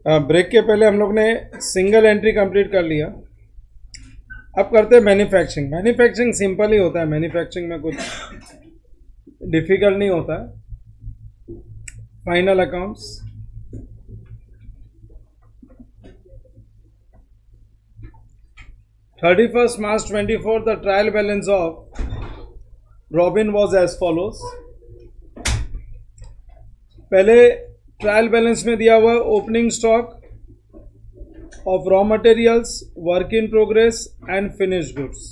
Break के पहले हम लोग ने सिंगल एंट्री कंप्लीट कर लिया। अब करते हैं मैन्युफैक्चरिंग। मैन्युफैक्चरिंग सिंपल ही होता है, मैन्युफैक्चरिंग में कुछ डिफिकल्ट नहीं होता है। Final accounts, March 31, 24, the trial balance of Robin was as follows. पहले ट्रायल बैलेंस में दिया हुआ opening stock of raw materials, work in progress and finished goods.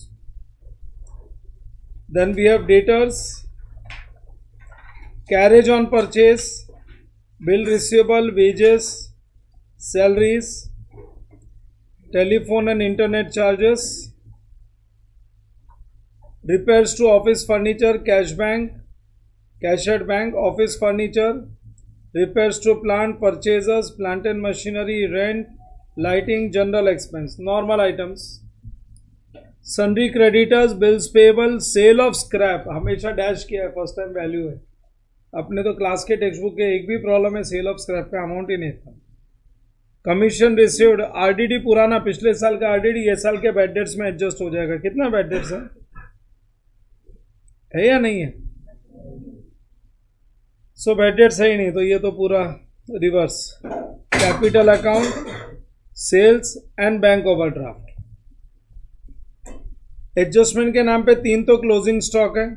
Then we have debtors, carriage on purchase, bill receivable, wages, salaries, telephone and internet charges, repairs to office furniture, cash at bank, office furniture, repairs to plant, purchases, plant and machinery, rent, lighting, general expense, normal items, sundry creditors, bills payable, sale of scrap, हमेशा dash किया है, first time value है। अपने तो class के text book के एक भी प्रॉब्लम है सेल ऑफ स्क्रैप का अमाउंट ही नहीं था। कमीशन रिसीव्ड, आरडीडी पुराना पिछले साल का आरडीडी ये साल के बैड डेट्स में एडजस्ट हो जाएगा। कितना बैड डेट्स है या नहीं है? सो बैड डेट्स है ही नहीं, तो ये तो पूरा reverse. Capital account, sales and bank overdraft. Adjustment के नाम पे 3 तो क्लोजिंग स्टॉक है,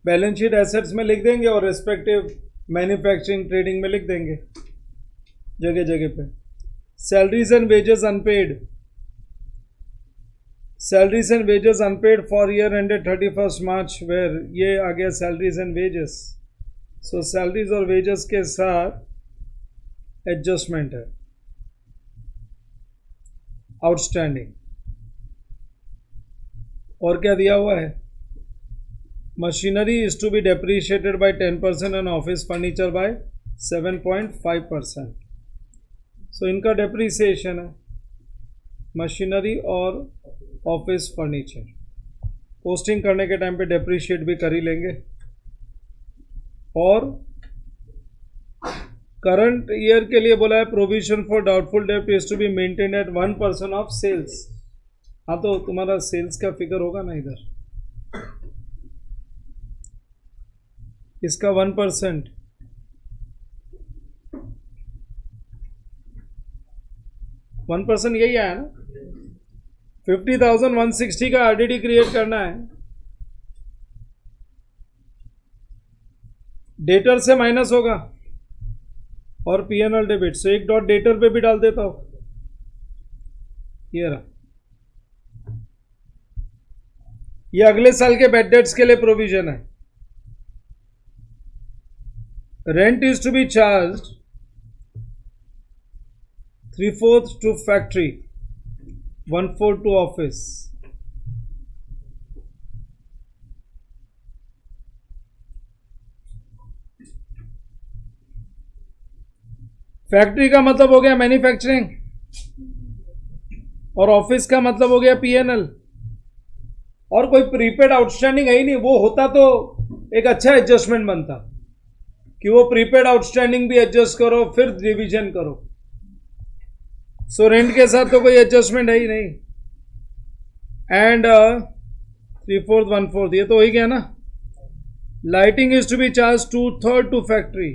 बैलेंस शीट एसेट्स में लिख देंगे और रेस्पेक्टिव मैन्युफैक्चरिंग ट्रेडिंग में लिख देंगे जगह जगह पे। Salaries and wages unpaid, salaries and wages unpaid for year ended 31 March, where ये आ गया salaries and wages. So salaries और वेजेस के साथ एडजस्टमेंट है। आउटस्टैंडिंग और क्या दिया हुआ है? Machinery is to be depreciated by 10% and office furniture by 7.5%। So इनका डेप्रीसिएशन है, मशीनरी और ऑफिस फर्नीचर। पोस्टिंग करने के टाइम पे डेप्रीशिएट भी कर ही लेंगे। और करंट ईयर के लिए बोला है प्रोविजन फॉर डाउटफुल डेब्ट is to be maintain at 1% of sales. हाँ, तो तुम्हारा सेल्स का फिगर होगा ना इधर, इसका 1%। 1% यही आया ना। 50,160 का आरडीडी क्रिएट करना है, डेटर से माइनस होगा और पीएनएल डेबिट। से एक डॉट डेटर पे भी डाल देता हूं, ये रहा। ये अगले साल के बैड डेट्स के लिए प्रोविजन है। Rent is to be charged 3/4 to factory, 1/4 to office। Factory का मतलब हो गया मैन्युफैक्चरिंग और ऑफिस का मतलब हो गया पीएनएल। और कोई प्रीपेड आउटस्टैंडिंग है ही नहीं। वो होता तो एक अच्छा एडजस्टमेंट बनता कि वो प्रीपेड आउटस्टैंडिंग भी एडजस्ट करो फिर रिवीजन करो। सो रेंट के साथ तो कोई एडजस्टमेंट है ही नहीं। एंड 3/4 1/4 ये तो हो ही गया ना। Lighting is to be charge 2/3 to factory.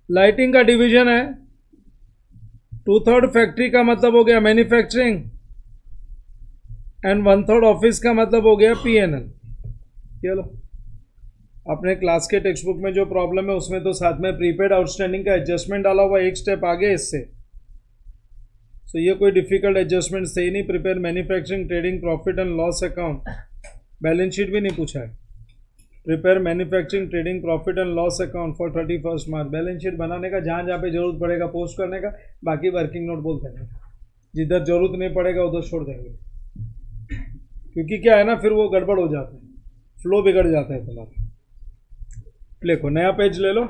Lighting का डिवीजन है। 2/3 फैक्ट्री का मतलब हो गया मैन्युफैक्चरिंग एंड 1/3 ऑफिस का मतलब हो गया पीएनएल। चलो, अपने क्लास के टेक्स्ट बुक में जो प्रॉब्लम है उसमें तो साथ में प्रीपेड आउटस्टैंडिंग का एडजस्टमेंट डाला हुआ, एक स्टेप आगे इससे। सो ये कोई डिफिकल्ट एडजस्टमेंट से ही नहीं। Prepare manufacturing trading profit and loss account, balance sheet भी नहीं पूछा है। Prepare manufacturing trading profit and loss account for 31 March. Balance sheet बनाने का जहाँ जहाँ पे जरूरत पड़ेगा पोस्ट करने का, बाकी वर्किंग नोट बोल देंगे। जिधर जरूरत नहीं पड़ेगा उधर छोड़ देंगे, क्योंकि क्या है ना, फिर वो गड़बड़ हो जाता है, फ्लो बिगड़ जाता है तुम्हारा। लिखो, नया पेज ले लो।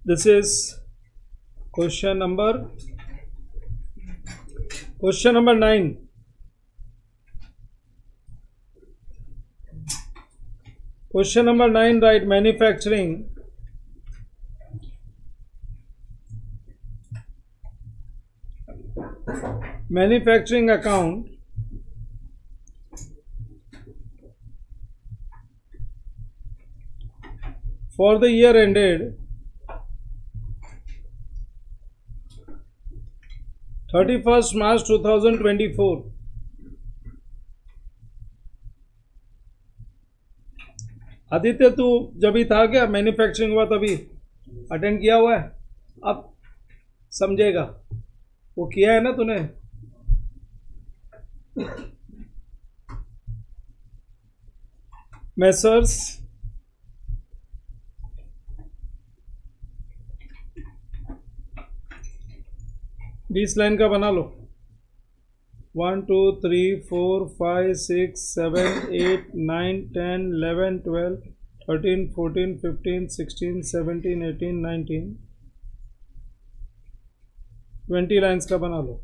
This is question number 9. Question number 9, right? Manufacturing account for the year ended 31st March 2024. Aditya, तू जब भी था क्या मैन्युफैक्चरिंग हुआ तभी अटेंड किया हुआ है? अब समझेगा, वो किया है ना तूने? मेसर्स बीस लाइन का बना लो. 1 2 3 4 5 6 7 8 9 10 11 12 13 14 15 16 17 18 19 20 लाइन्स का बना लो.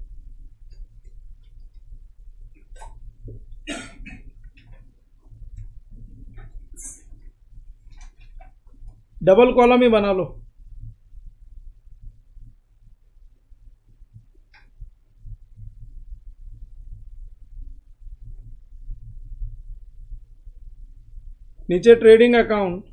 डबल कॉलम ही बना लो. नीचे trading account,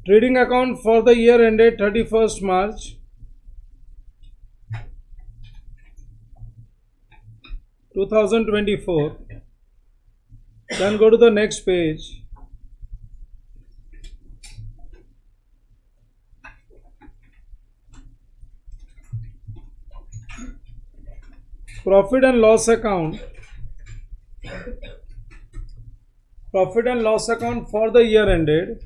trading account for the year ended 31st March 2024. Then go to the next page. Profit and loss account for the year ended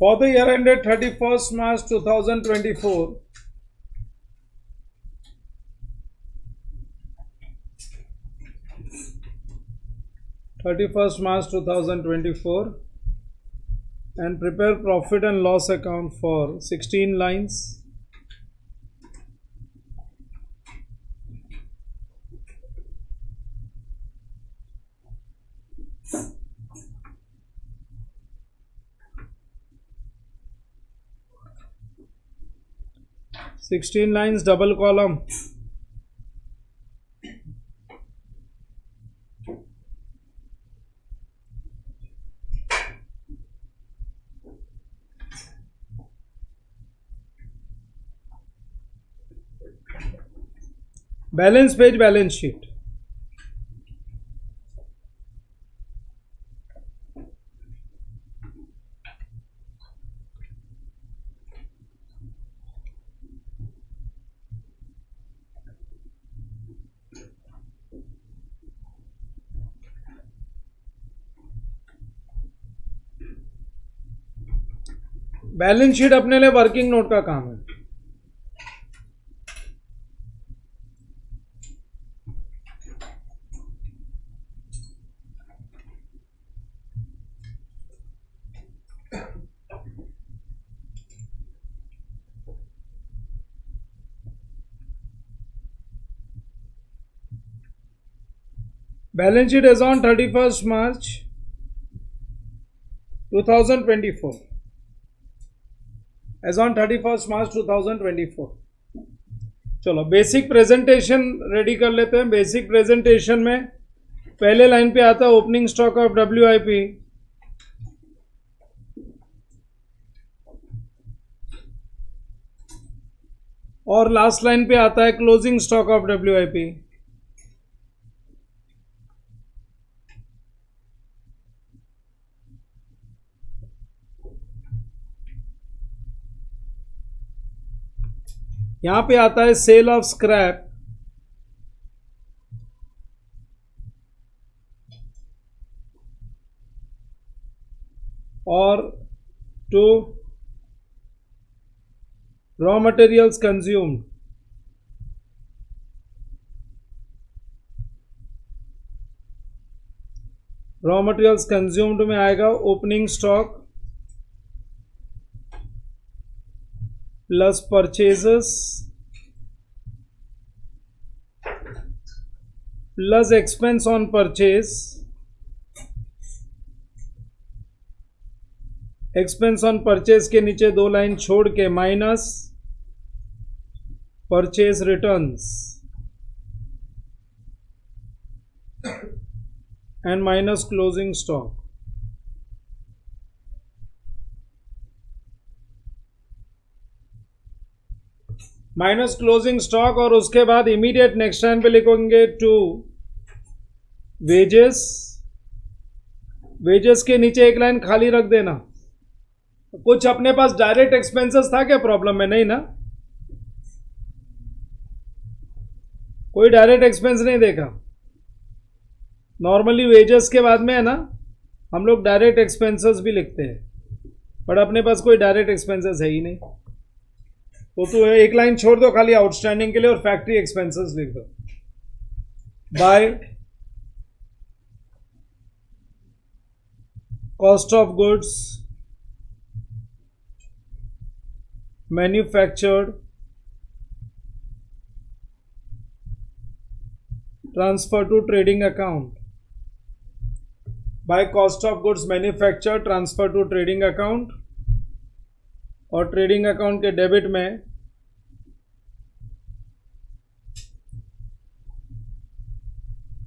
for the year ended 31st March 2024. And prepare profit and loss account for 16 lines. Double column. Balance page, balance sheet. Balance sheet अपने लिए working note का काम है. Balance sheet is on 31st March 2024. As on 31st March 2024. चलो basic presentation ready कर लेते हैं. Basic presentation में पहले लाइन पे आता है ओपनिंग स्टॉक ऑफ WIP. और लास्ट लाइन पे आता है क्लोजिंग स्टॉक ऑफ WIP। यहां पे आता है सेल ऑफ स्क्रैप, और to raw materials consumed. Raw materials consumed में आएगा opening stock plus purchases plus expense on purchase. Expense on purchase के नीचे 2 लाइन छोड़ के minus purchase returns and minus closing stock. Minus closing stock, और उसके बाद इमीडिएट नेक्स्ट लाइन पे लिखेंगे टू वेजेस। वेजेस के नीचे एक लाइन खाली रख देना। कुछ अपने पास डायरेक्ट एक्सपेंसेस था क्या प्रॉब्लम में? नहीं ना, कोई डायरेक्ट एक्सपेंस नहीं देखा। नॉर्मली वेजेस के बाद में है ना हम लोग डायरेक्ट एक्सपेंसेस भी लिखते हैं, बट अपने पास कोई डायरेक्ट एक्सपेंसेस है ही नहीं, तो एक लाइन छोड़ दो खाली आउटस्टैंडिंग के लिए और फैक्ट्री एक्सपेंसेस लिख दो। By cost of goods manufactured transfer to trading account. By cost of goods manufactured transfer to trading account, और ट्रेडिंग अकाउंट के डेबिट में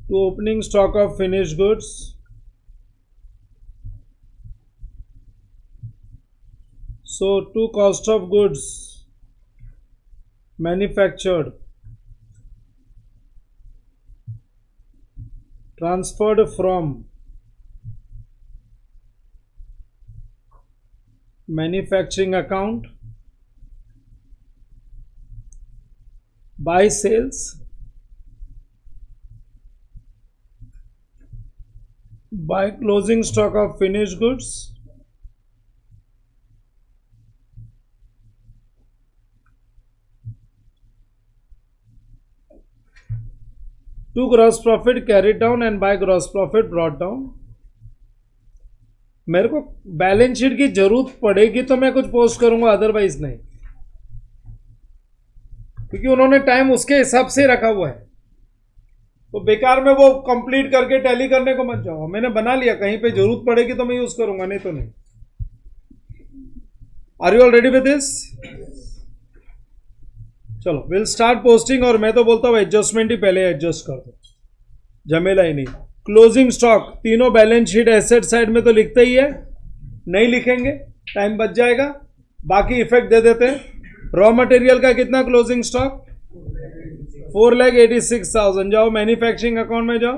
to opening stock of finished goods So to cost of goods manufactured transferred from manufacturing account by sales by closing stock of finished goods to gross profit carried down and by gross profit brought down। मेरे को balance sheet की जरूरत पड़ेगी तो मैं कुछ post करूंगा, otherwise नहीं, क्योंकि उन्होंने टाइम उसके हिसाब से रखा हुआ है। तो बेकार में वो कंप्लीट करके टैली करने को मत जाओ। मैंने बना लिया, कहीं पे जरूरत पड़ेगी तो मैं यूज करूंगा, नहीं तो नहीं। Are you all ready with this? चलो विल स्टार्ट पोस्टिंग, और मैं तो बोलता हूं एडजस्टमेंट ही पहले एडजस्ट कर दो, झमेला ही नहीं। क्लोजिंग स्टॉक तीनों बैलेंस शीट एसेट साइड में तो लिखते ही है, नहीं लिखेंगे टाइम बच जाएगा, बाकी इफेक्ट दे देते हैं। रॉ मटेरियल का कितना क्लोजिंग स्टॉक? 4,86,000। जाओ मैन्युफैक्चरिंग अकाउंट में जाओ,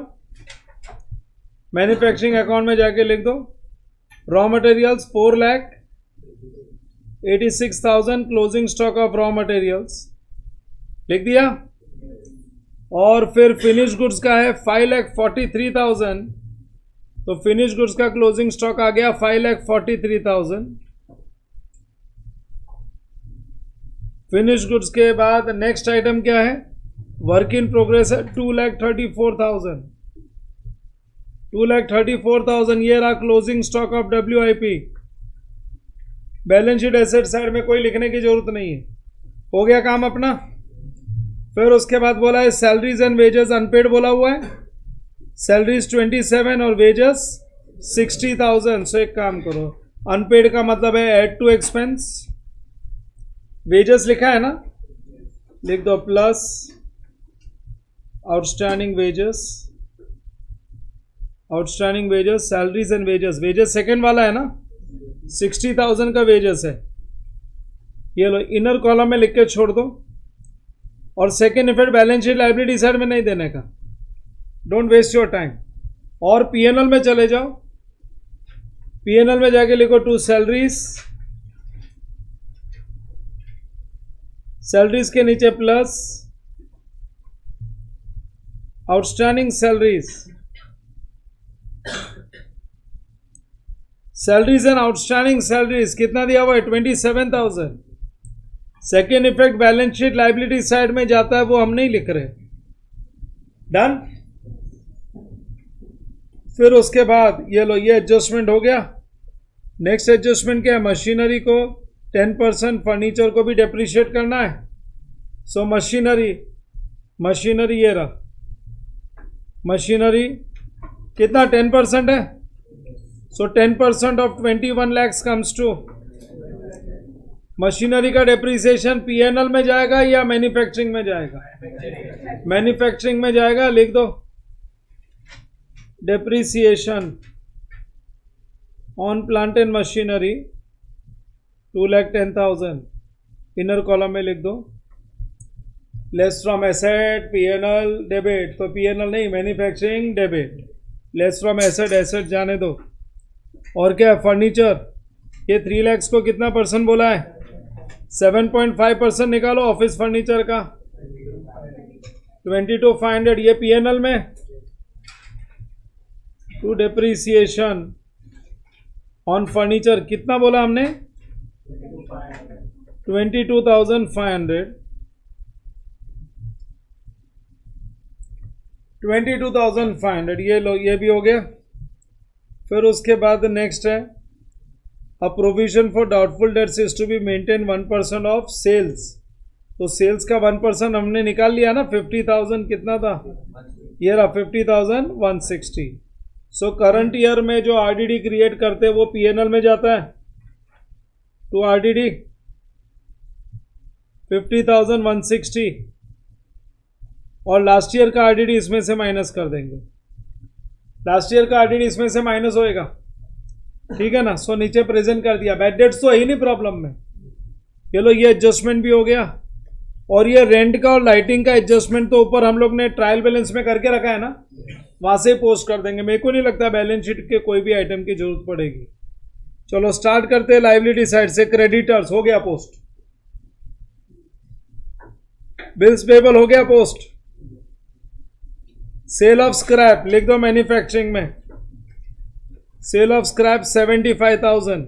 मैन्युफैक्चरिंग अकाउंट में जाके लिख दो raw materials 4,86,000 closing stock of raw materials, लिख दिया। और फिर फिनिश गुड्स का है 5,43,000, तो फिनिश गुड्स का क्लोजिंग स्टॉक आ गया 5,43,000। फिनिश गुड्स के बाद नेक्स्ट आइटम क्या है? वर्क इन प्रोग्रेस है 2,34,000। 2,34,000 ये रहा closing stock of WIP। Balance sheet asset side में कोई लिखने की जरूरत नहीं है, हो गया काम अपना। फिर उसके बाद बोला है सैलरीज एंड वेजेस अनपेड बोला हुआ है, सैलरीज 27 और वेजेस 60,000। सो एक काम करो, अनपेड का मतलब है ऐड टू एक्सपेंस, वेजेस लिखा है ना, लिख दो plus outstanding wages, outstanding wages salaries and wages. Wages second वाला है ना, 60,000 का वेजेस है, ये लो इनर कॉलम में लिख के छोड़ दो और second effect balance sheet liability side में नहीं देने का, डोंट वेस्ट योर टाइम। और पीएनएल में चले जाओ, पीएनएल में जाके लिखो टू सैलरीज, सैलरीज के नीचे plus outstanding salaries, salaries and outstanding salaries कितना दिया हुआ है 27,000। Second effect balance sheet liability side में जाता है, वो हम नहीं लिख रहे। डन। फिर उसके बाद ये लो, ये एडजस्टमेंट हो गया। नेक्स्ट एडजस्टमेंट क्या है, मशीनरी को 10%, फर्नीचर को भी डेप्रिशिएट करना है। सो मशीनरी ये रहा, मशीनरी कितना 10% है, so 10% of 21 lakhs comes to, machinery का डेप्रिसिएशन पीएनएल में जाएगा या मैन्युफैक्चरिंग में जाएगा, मैन्युफैक्चरिंग में जाएगा, लिख दो depreciation on plant and machinery 2,10,000, inner column में लिख दो less from asset PNL debit, तो पीएनएल नहीं manufacturing debit, less from asset, asset जाने दो। और क्या है, फर्नीचर, ये 3 lakhs को कितना परसेंट बोला है, 7.5% निकालो ऑफिस फर्नीचर का 22,500, ये पीएनएल में। टू डेप्रिसिएशन ऑन फर्नीचर कितना बोला हमने 22,500, 22,500, ये लो, ये भी हो गया। फिर उसके बाद नेक्स्ट है a provision for doubtful debts is to be maintain 1% of sales, तो सेल्स का 1% हमने निकाल लिया ना, 50,000 कितना था, ये रहा 50,160। सो करंट ईयर में जो आरडीडी क्रिएट करते हैं वो पीएनएल में जाता है, टू आरडीडी 50,160, और लास्ट ईयर का आरडीडी इसमें से माइनस कर देंगे, लास्ट ईयर का आरडीडी इसमें से माइनस होएगा, ठीक है ना। सो नीचे प्रेजेंट कर दिया, बैड डेट्स तो है ही नहीं प्रॉब्लम में। चलो ये एडजस्टमेंट भी हो गया, और ये रेंट का और लाइटिंग का एडजस्टमेंट तो ऊपर हम लोग ने ट्रायल बैलेंस में करके रखा है ना, वहां से पोस्ट कर देंगे। मेरे को नहीं लगता बैलेंस शीट के कोई भी आइटम की जरूरत पड़ेगी। चलो स्टार्ट करते हैं लाइबिलिटी साइड से। क्रेडिटर्स हो गया पोस्ट, बिल्स पेबल हो गया पोस्ट, सेल ऑफ स्क्रैप लिख दो मैन्युफैक्चरिंग में, सेल ऑफ स्क्रैप 75,000,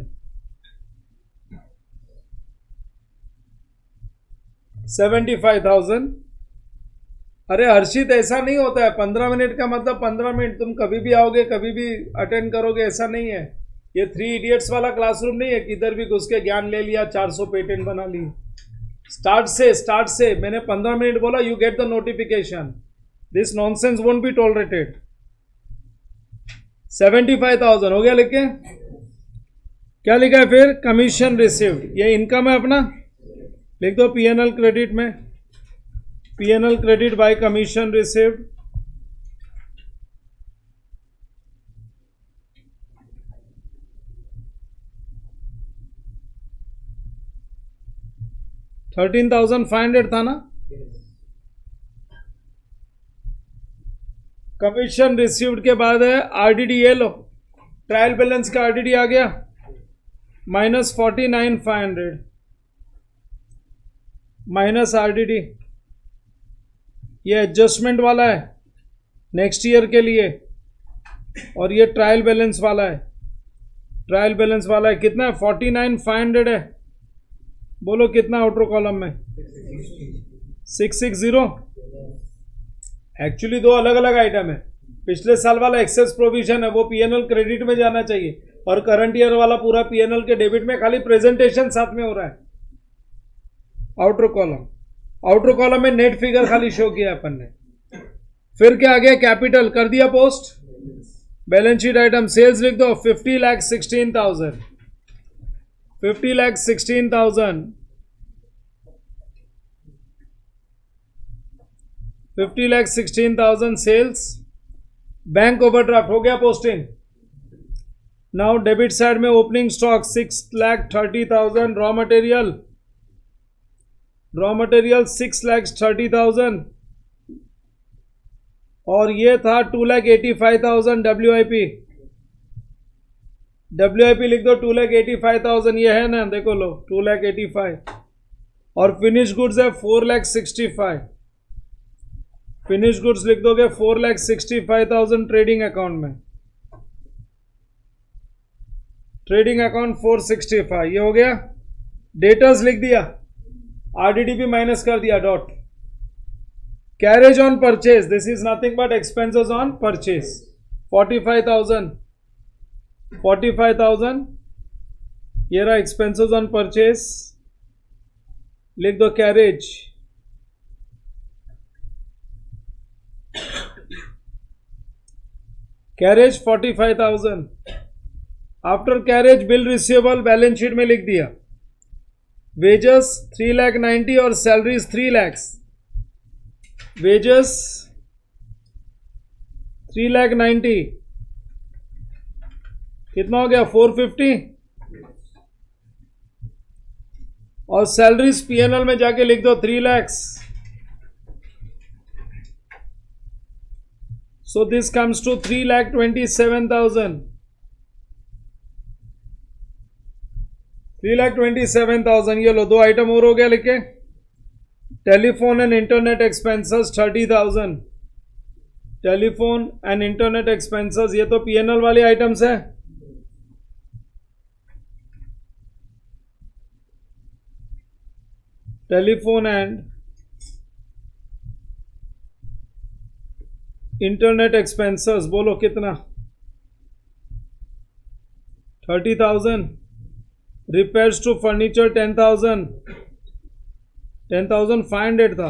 75,000। अरे हर्षित ऐसा नहीं होता है, 15 मिनट का मतलब 15 मिनट, तुम कभी भी आओगे कभी भी अटेंड करोगे, ऐसा नहीं है। ये 3 इडियट्स वाला क्लासरूम नहीं है, किधर भी घुस के ज्ञान ले लिया, 400 पेटेंट बना लिए। स्टार्ट से मैंने 15 मिनट बोला, you get the notification, this nonsense won't be tolerated. 75,000 हो गया, लिख के क्या लिखा है फिर, कमीशन रिसीव्ड, ये इनकम है अपना, लिख दो पीएनएल क्रेडिट में, PNL credit by commission received. $13,500 था ना, कमीशन रिसीव्ड के बाद है आरडीडी, ये लो ट्रायल बैलेंस का आरडीडी आ गया माइनस 49,500 माइनस आरडीडी, ये एडजस्टमेंट वाला है नेक्स्ट ईयर के लिए, और ये ट्रायल बैलेंस वाला है, ट्रायल बैलेंस वाला है कितना है 49,500 है, बोलो कितना आउटर कॉलम में 660। एक्चुअली दो अलग अलग आइटम है, पिछले साल वाला एक्सेस प्रोविजन है वो पीएनएल क्रेडिट में जाना चाहिए, और करंट ईयर वाला पूरा पीएनएल के डेबिट में, खाली प्रेजेंटेशन साथ में हो रहा है। आउटर कॉलम में नेट फिगर खाली शो किया अपन ने। फिर क्या आ गया, कैपिटल कर दिया post, balance sheet item sales लिख दो 50,16,000, 50,16,000, 50,16,000 सेल्स। बैंक ओवरड्राफ्ट हो गया पोस्टिंग। नाउ डेबिट साइड में opening stock 6,30,000, raw material raw material 6,30,000 और ये था 2,85,000 WIP। WIP लिख दो 2,85,000, ये है ना, देखो लो 2,85,000 और फिनिश गुड्स है 4,65,000। फिनिश गुड्स लिख दोगे 4,65,000 ट्रेडिंग अकाउंट में, ट्रेडिंग अकाउंट 465, ये हो गया। डेटर्स लिख दिया, RDDP माइनस कर दिया dot. Carriage on purchase, this is nothing but expenses on purchase 45,000, 45,000 ये रहा एक्सपेंसेस ऑन परचेज, लिख दो carriage. Carriage 45,000। After carriage bill receivable balance sheet में लिख दिया। वेजेस 3,90,000 और सैलरीज 3 लाख। वेजेस 3,90,000 कितना हो गया 450 और सैलरीज PNL में जाके लिख दो 3 lakh. So this comes to 3,27,000, 3,27,000। ये लो, दो आइटम और हो गया लिखे। Telephone and internet expenses 30,000, telephone and internet expenses, ये तो PNL वाले आइटम्स है। टेलीफोन एंड इंटरनेट एक्सपेंसेस बोलो कितना 30,000। रिपेयर्स टू फर्नीचर 10,000, 10,500 था।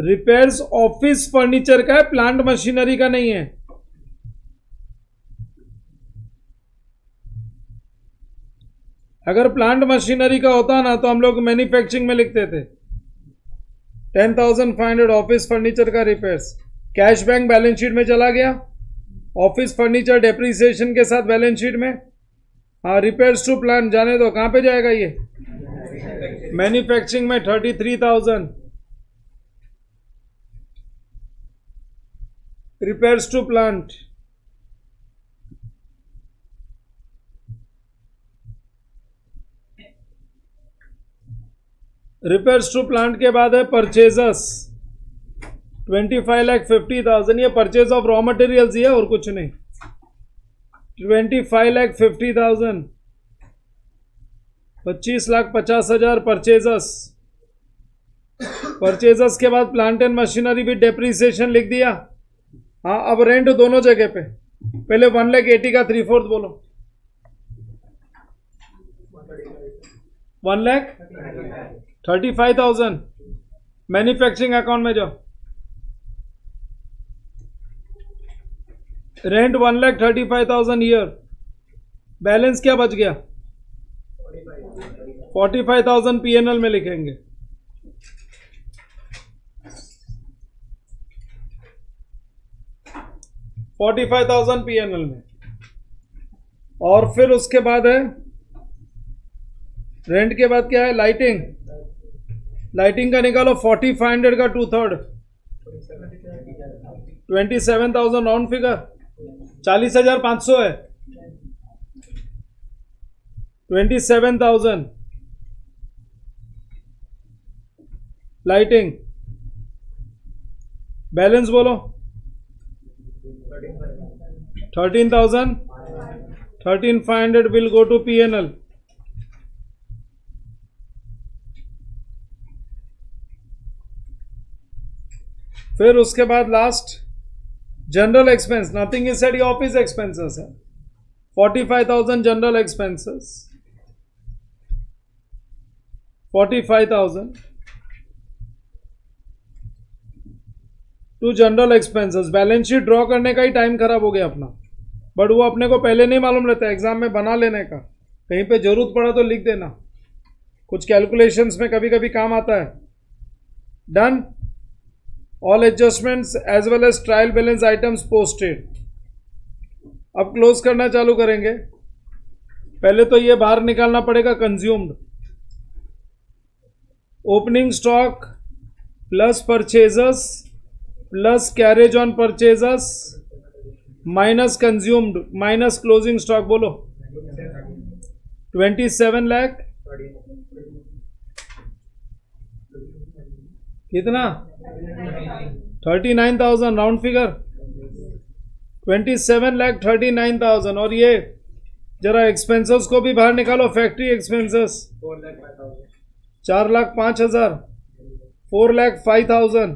रिपेयर्स ऑफिस फर्नीचर का है, प्लांट मशीनरी का नहीं है। अगर प्लांट मशीनरी का होता ना तो हम लोग मैन्युफैक्चरिंग में लिखते थे। 10,500 ऑफिस फर्नीचर का repairs. Cash bank balance sheet में चला गया, ऑफिस फर्नीचर डेप्रिसिएशन के साथ बैलेंस शीट में। हाँ, रिपेयर्स टू प्लांट जाने दो, कहां पे जाएगा ये, मैन्युफैक्चरिंग में 33,000। Repairs to plant, repairs to plant के बाद है परचेजस 25,50,000। ये परचेज ऑफ रॉ मटेरियल्स ही है और कुछ नहीं। 25,50,000, 25,50,000 परचेजस। परचेजस के बाद प्लांट एंड मशीनरी भी डेप्रिसिएशन लिख दिया। हाँ, अब रेंट दोनों जगह पे। पहले 1,80,000 का 3/4 बोलो, 1,35,000। मैन्युफैक्चरिंग अकाउंट में जाओ, रेंट 1,35,000 ईयर। बैलेंस क्या बच गया 45,000 PNL में लिखेंगे। $45,000 PNL में। और फिर उसके बाद है रेंट के बाद क्या है, लाइटिंग। लाइटिंग का निकालो 4,500 का 2/3 27,000 राउंड फिगर, 40,500 है। 27,000 लाइटिंग। बैलेंस बोलो 13,000, 13,500 विल गो टू PNL। फिर उसके बाद last general expense, nothing is said, ये ऑफिस एक्सपेंसेस है। 45,000 general expenses, 45,000 to general expenses. Balance sheet draw करने का ही टाइम खराब हो गया अपना, बट वो अपने को पहले नहीं मालूम रहता, एग्जाम में बना लेने का। कहीं पे जरूरत पड़ा तो लिख देना, कुछ कैलकुलेशंस में कभी कभी काम आता है। Done. All adjustments as well as trial balance items posted. अब क्लोज करना चालू करेंगे। पहले तो ये बाहर निकालना पड़ेगा consumed, opening stock plus purchasers plus carriage on purchasers minus consumed minus closing stock, बोलो 27 लाख कितना 39,000 राउंड फिगर 27,39,000। और ये जरा एक्सपेंसेस को भी बाहर निकालो, फैक्ट्री एक्सपेंसेस 4,05,000 4,05,000।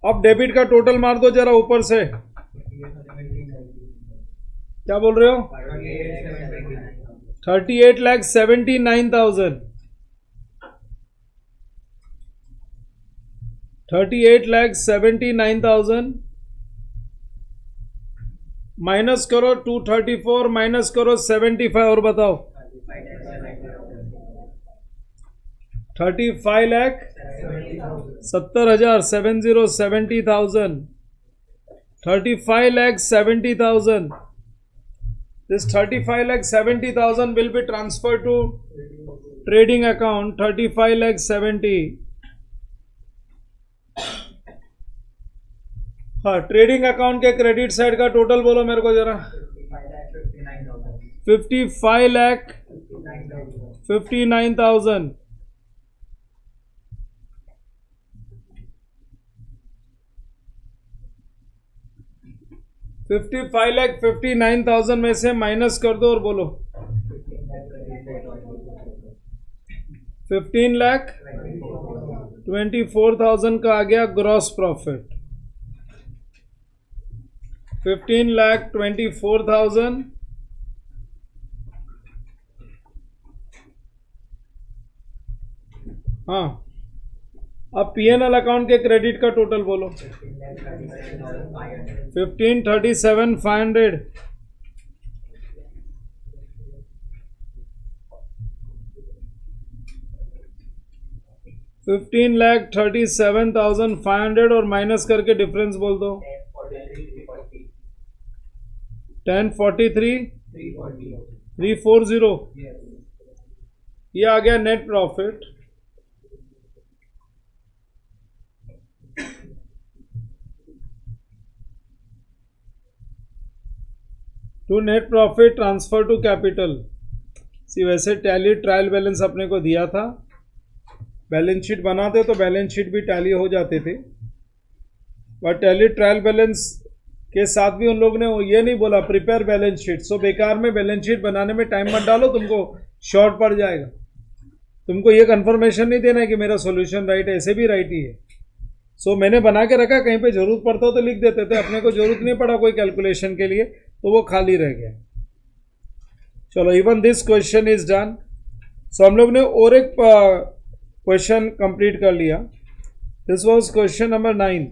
अब डेबिट का टोटल मार दो जरा ऊपर से, क्या बोल रहे हो 38,79,000 38,79,000 माइनस करो 234 माइनस करो 75 और बताओ 35,70,000 35,70,000। This 35,70,000 will be transferred to trading account 35,70,000। हाँ, ट्रेडिंग अकाउंट के क्रेडिट साइड का टोटल बोलो मेरे को जरा 55,59,000। 55,59,000 में से माइनस कर दो और बोलो 15,24,000 का आ गया ग्रॉस प्रॉफिट। 15,24,000 हाँ, अब पीएनएल अकाउंट के क्रेडिट का टोटल बोलो 15,37,500। 15,37,500 और माइनस करके डिफरेंस बोल दो 1043,340। ये आ गया net profit. To net profit transfer to capital. See वैसे टैली ट्रायल बैलेंस अपने को दिया था, बैलेंस शीट बनाते तो बैलेंस शीट भी टैली हो जाते थे, बट टैली ट्रायल बैलेंस के साथ भी उन लोगों ने ये नहीं बोला प्रिपेयर बैलेंस शीट। सो बेकार में बैलेंस शीट बनाने में टाइम मत डालो, तुमको शॉर्ट पड़ जाएगा। तुमको ये कंफर्मेशन नहीं देना है कि मेरा सॉल्यूशन राइट है, ऐसे भी राइट ही है। सो मैंने बना के रखा, कहीं पे जरूरत पड़ता हो तो लिख देते थे, अपने को जरूरत नहीं पड़ा कोई कैलकुलेशन के लिए तो वो खाली रह गया। चलो, even this question is done. So हम लोग ने और एक क्वेश्चन कंप्लीट कर लिया। This was question number 9।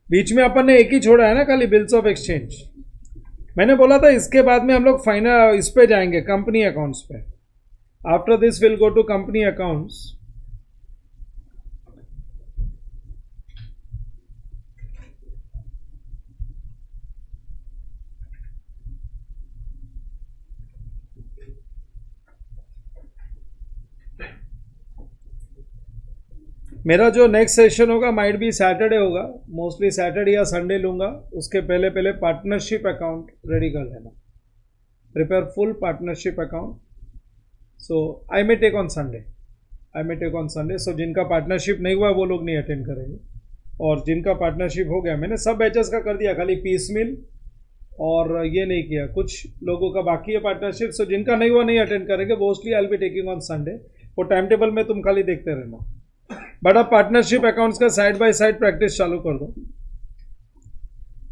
बीच में अपन ने एक ही छोड़ा है ना, खाली बिल्स ऑफ एक्सचेंज। मैंने बोला था इसके बाद में हम लोग फाइनल इस पे जाएंगे, कंपनी अकाउंट्स पे। After this will go to company accounts. मेरा जो नेक्स्ट सेशन होगा माइट भी सैटरडे होगा, मोस्टली सैटरडे या संडे लूँगा। उसके पहले पहले पार्टनरशिप अकाउंट रेडी कर लेना, prepare full partnership account. So I may take on Sunday. So जिनका पार्टनरशिप नहीं हुआ वो लोग नहीं अटेंड करेंगे, और जिनका पार्टनरशिप हो गया, मैंने सब बैचेस का कर दिया, खाली पीस मिल और ये नहीं किया। कुछ लोगों का बाकी है पार्टनरशिप, सो जिनका नहीं हुआ नहीं अटेंड करेंगे। Mostly I will be taking on Sunday. वो टाइम टेबल में तुम खाली देखते रहना। बट अब पार्टनरशिप अकाउंट्स का साइड बाय साइड प्रैक्टिस चालू कर दो।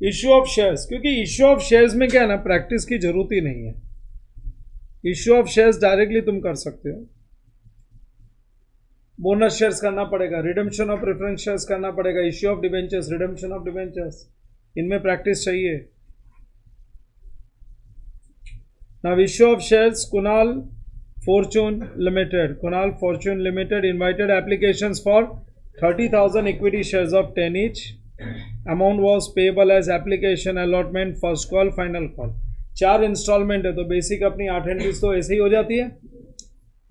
इश्यू ऑफ शेयर्स, क्योंकि इश्यू ऑफ शेयर्स में क्या है ना, प्रैक्टिस की जरूरत ही नहीं है। इश्यू ऑफ शेयर्स डायरेक्टली तुम कर सकते हो। बोनस शेयर्स करना पड़ेगा, रिडेम्पशन ऑफ प्रेफरेंस शेयर्स करना पड़ेगा, issue of debentures, redemption of debentures, इनमें प्रैक्टिस चाहिए। Now issue of shares, Kunal Fortune Limited invited applications for 30,000 equity shares of 10 each. Amount was payable as application allotment, first call, final call. 4 instalment है तो basic अपनी 8 entries तो ऐसे ही हो जाती है।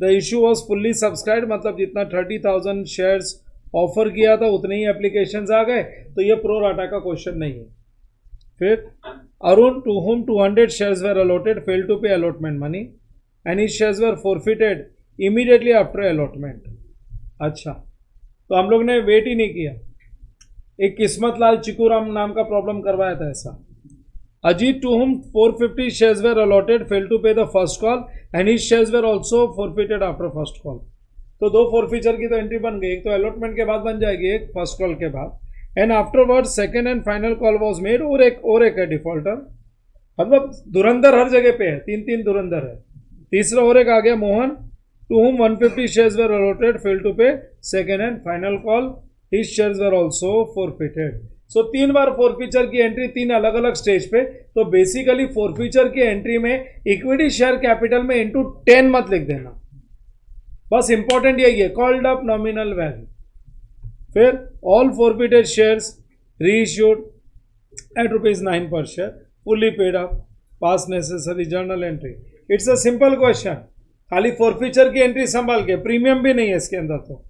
The issue was fully subscribe, मतलब जितना 30,000 शेयर्स ऑफर किया था उतने ही एप्लीकेशंस आ गए, तो ये प्रो राटा का क्वेश्चन नहीं है। फिर Arun to whom 200 shares were allotted fail to pay allotment money and his shares were forfeited immediately after allotment. अच्छा, तो हम लोग ने वेट ही नहीं किया, एक किस्मत लाल चिकूराम नाम का प्रॉब्लम करवाया था ऐसा। Ajit to whom 450 shares were allotted fail to pay the first call and his shares were also forfeited after first call. तो 2 फॉरफीचर की तो एंट्री बन गई, एक तो अलॉटमेंट के बाद बन जाएगी, एक फर्स्ट कॉल के बाद। And afterward second and final call was made, और एक है डिफॉल्टर, मतलब धुरंधर हर जगह पे है, 3 धुरंधर है। तीसरा और एक आ गया Mohan to whom 150 shares were allotted fail to pay second and final call his shares were also forfeited. So 3 बार फॉरफीचर की एंट्री 3 अलग अलग स्टेज पे। तो बेसिकली फॉरफीचर की एंट्री में इक्विटी शेयर कैपिटल में इंटू 10 मत लिख देना, बस इंपॉर्टेंट यही है, कॉल्ड अप नॉमिनल वैल्यू। फिर all forfeited shares reissued at ₹9 per share fully paid up pass necessary journal entry. It's a simple question, खाली फॉरफीचर की एंट्री संभाल के, प्रीमियम भी नहीं है इसके अंदर, तो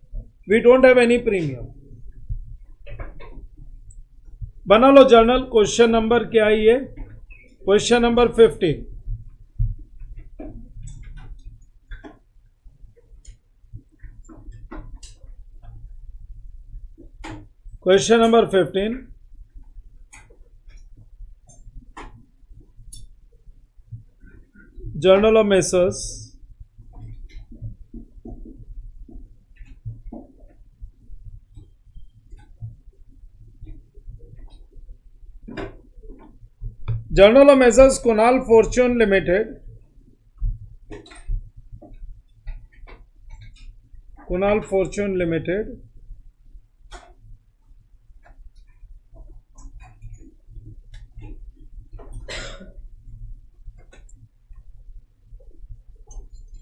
we don't have any premium. बना लो जर्नल। क्वेश्चन नंबर क्या है ये? Question number 15। Question number 15, journal of messrs journal of messrs Kunal Fortune Limited, Kunal Fortune Limited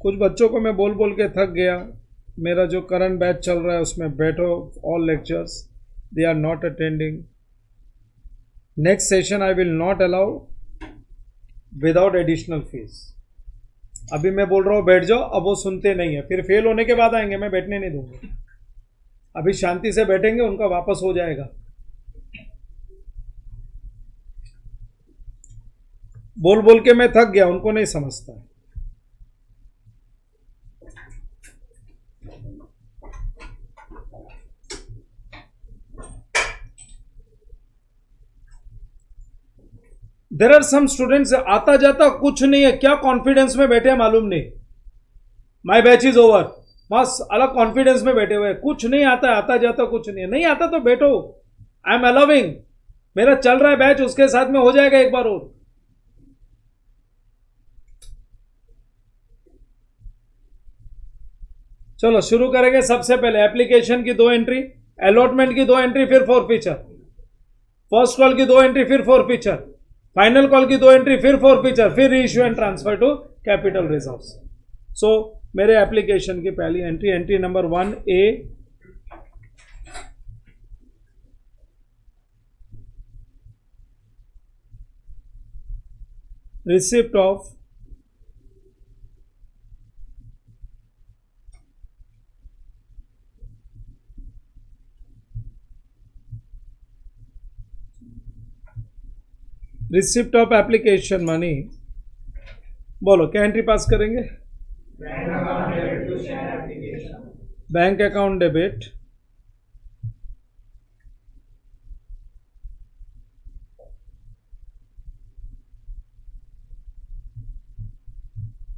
कुछ बच्चों को मैं बोल बोल के थक गया, मेरा जो करंट बैच चल रहा है उसमें बैठो, all lectures they are not attending. Next session I will not allow without additional fees. अभी मैं बोल रहा हूँ बैठ जाओ, अब वो सुनते नहीं है, फिर फेल होने के बाद आएंगे, मैं बैठने नहीं दूंगा। अभी शांति से बैठेंगे, उनका वापस हो जाएगा। बोल बोल के मैं थक गया, उनको नहीं समझता है। देर आर सम स्टूडेंट्स, आता जाता कुछ नहीं है, क्या कॉन्फिडेंस में बैठे हैं मालूम नहीं, माई बैच इज ओवर, बस अलग कॉन्फिडेंस में बैठे हुए हैं, कुछ नहीं आता है, आता जाता कुछ नहीं है। नहीं आता तो बैठो, आई एम अलाउिंग, मेरा चल रहा है बैच, उसके साथ में हो जाएगा एक बार और। चलो शुरू करेंगे। सबसे पहले एप्लीकेशन की 2 एंट्री, अलॉटमेंट की 2 एंट्री, फिर फॉरफीचर, फर्स्ट कॉल की 2 एंट्री, फिर फॉरफीचर, फाइनल कॉल की 2 एंट्री, फिर फॉरफीचर, फिर reissue and transfer to capital reserves. So मेरे एप्लीकेशन की पहली entry, entry number 1A, receipt of receipt of application money. बोलो क्या एंट्री पास करेंगे? Bank account debit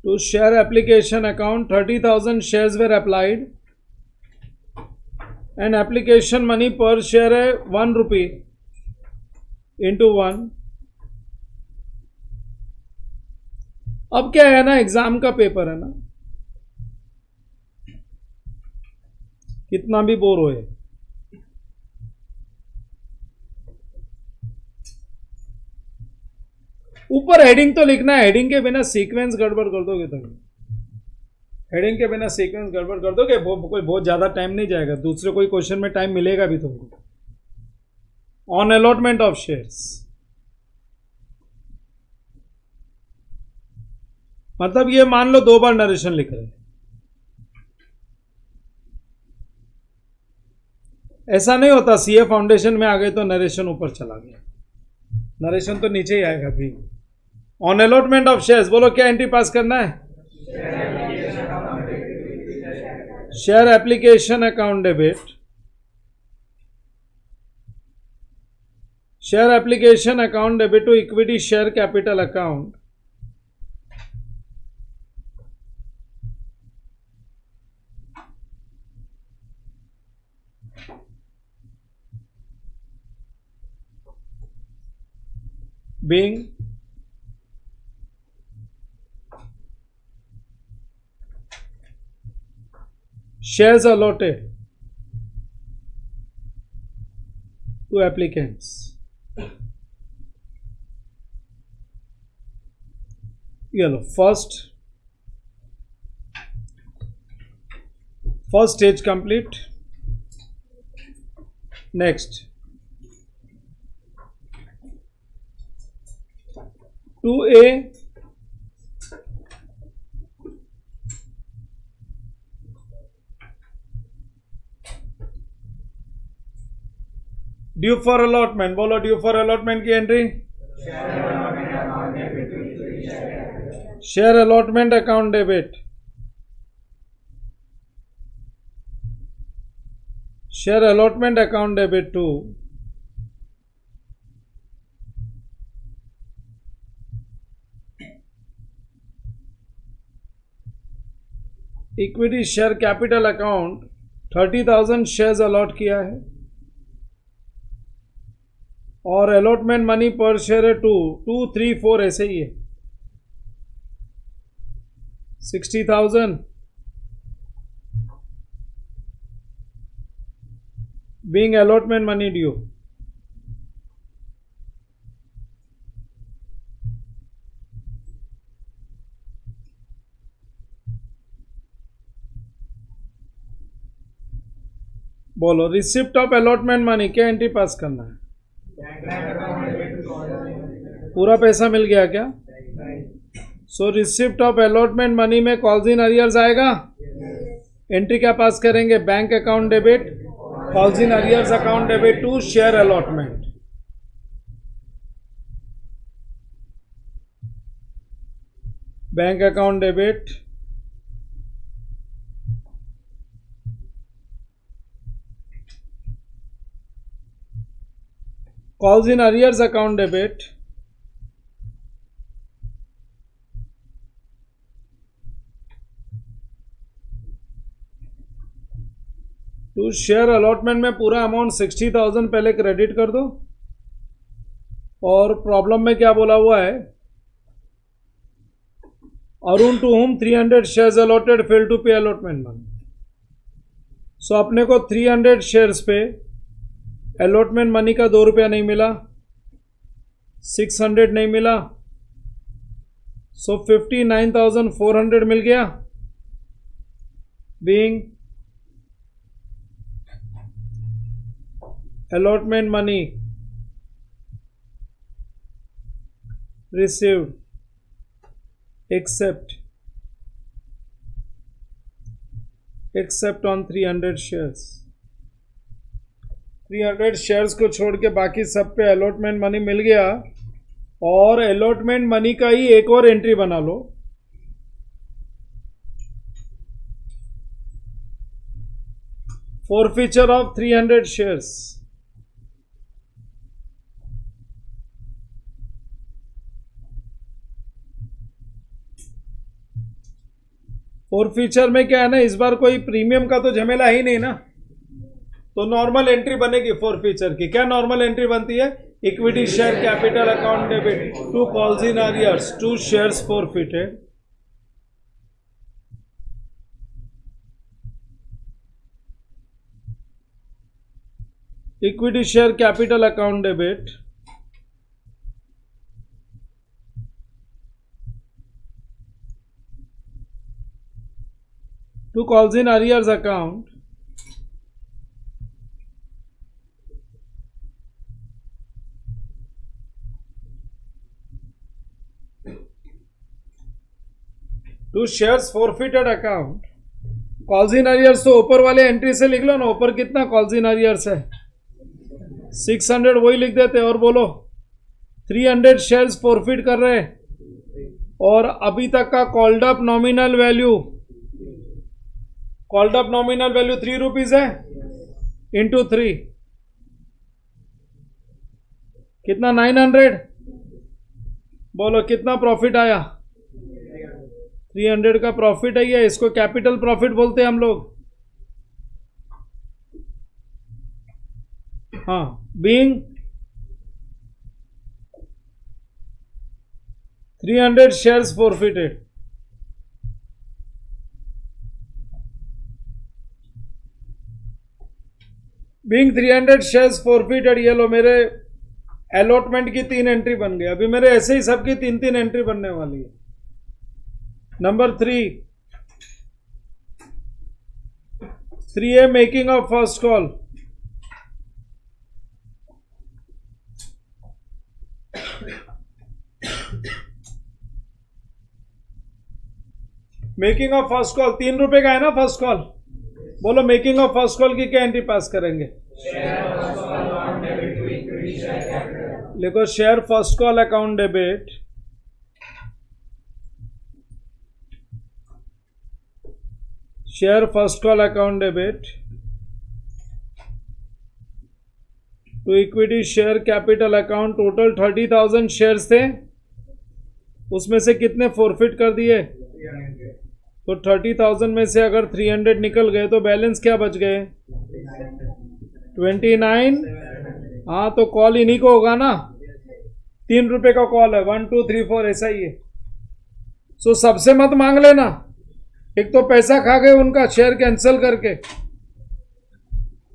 to share application account 30,000 shares were applied and application money per share है 1 rupee into 1। अब क्या है ना, एग्जाम का पेपर है ना, कितना भी बोर होए, ऊपर हेडिंग तो लिखना है, हेडिंग के बिना सीक्वेंस गड़बड़ कर दोगे तुम, हेडिंग के बिना सीक्वेंस गड़बड़ कर दोगे, कोई बहुत ज्यादा टाइम नहीं जाएगा, दूसरे कोई क्वेश्चन में टाइम मिलेगा भी तुमको। ऑन अलॉटमेंट ऑफ शेयर्स, मतलब ये मान लो 2 बार नरेशन लिख रहे हैं, ऐसा नहीं होता सीए फाउंडेशन में आ गए तो नरेशन ऊपर चला गया, नरेशन तो नीचे ही आएगा भी। ऑन अलॉटमेंट ऑफ शेयर्स बोलो क्या एंट्री पास करना है? Share application account debit, share application account debit to equity share capital account being shares allotted to applicants. Yellow. First stage complete. Next, 2A due for allotment, बोलो due for allotment की entry, share allotment account debit, share allotment account debit to equity share capital account 30,000 shares allot किया है और allotment money पर share है 2, 3, 4 ऐसे ही है 60,000 being allotment money due. बोलो रिसिप्ट ऑफ अलॉटमेंट मनी क्या एंट्री पास करना है? पूरा पैसा मिल गया क्या? सो रिसिप्ट ऑफ अलॉटमेंट मनी में कॉल्स इन अरियर्स आएगा, एंट्री क्या पास करेंगे? Bank account debit, calls in arrears account debit to share allotment. Bank account debit calls in arrears account debit to share allotment में पूरा अमाउंट 60,000 पहले credit कर दो और प्रॉब्लम में क्या बोला हुआ है? Arun to whom 300 shares allotted fail to pay allotment money. So अपने को 300 शेयर्स पे अलॉटमेंट मनी का 2 रुपया नहीं मिला, 600 नहीं मिला, सो 59,400 मिल गया being allotment money received except on 300 shares। 300 shares को छोड़ के बाकी सब पे अलॉटमेंट मनी मिल गया और अलॉटमेंट मनी का ही एक और एंट्री बना लो, फॉरफीचर ऑफ 300 शेयर्स। फॉरफीचर में क्या है ना, इस बार कोई प्रीमियम का तो झमेला ही नहीं ना, तो नॉर्मल एंट्री बनेगी फॉरफीचर की। क्या नॉर्मल एंट्री बनती है? Equity share capital account debit to calls in arrears to shares forfeited, equity share capital account debit to calls in arrears account to shares forfeited account, calls in arrears तो ऊपर वाले entry से लिख लो ना, ऊपर कितना कॉल्स इन अरियर्स है 600, वही लिख देते। और बोलो 300 शेयर्स फॉरफिट कर रहे हैं, और अभी तक का called up nominal value 3 rupees है, इंटू 3 कितना 900। बोलो कितना प्रॉफिट आया, 300 का प्रॉफिट है ये, इसको कैपिटल प्रॉफिट बोलते हैं हम लोग। हाँ, being 300 shares forfeited, being 300 shares forfeited, ये लो मेरे अलॉटमेंट की 3 एंट्री बन गई। अभी मेरे ऐसे ही सबकी 3 एंट्री बनने वाली है। Number 3 making of first call, making of first call 3 रुपए का है ना फर्स्ट कॉल। बोलो मेकिंग ऑफ फर्स्ट कॉल की क्या एंट्री पास करेंगे, लिखो share first call account debit, share first call account debit to equity share capital account. Total 30,000 shares थे, उसमें से कितने फॉरफिट कर दिए, तो 30,000 में से अगर 300 निकल गए तो बैलेंस क्या बच गए 29। हाँ, तो कॉल इन्हीं को होगा ना, 3 रुपए का कॉल है, 1 2 3 4 ऐसा ही है। सो सबसे मत मांग लेना, एक तो पैसा खा गए उनका शेयर कैंसिल करके,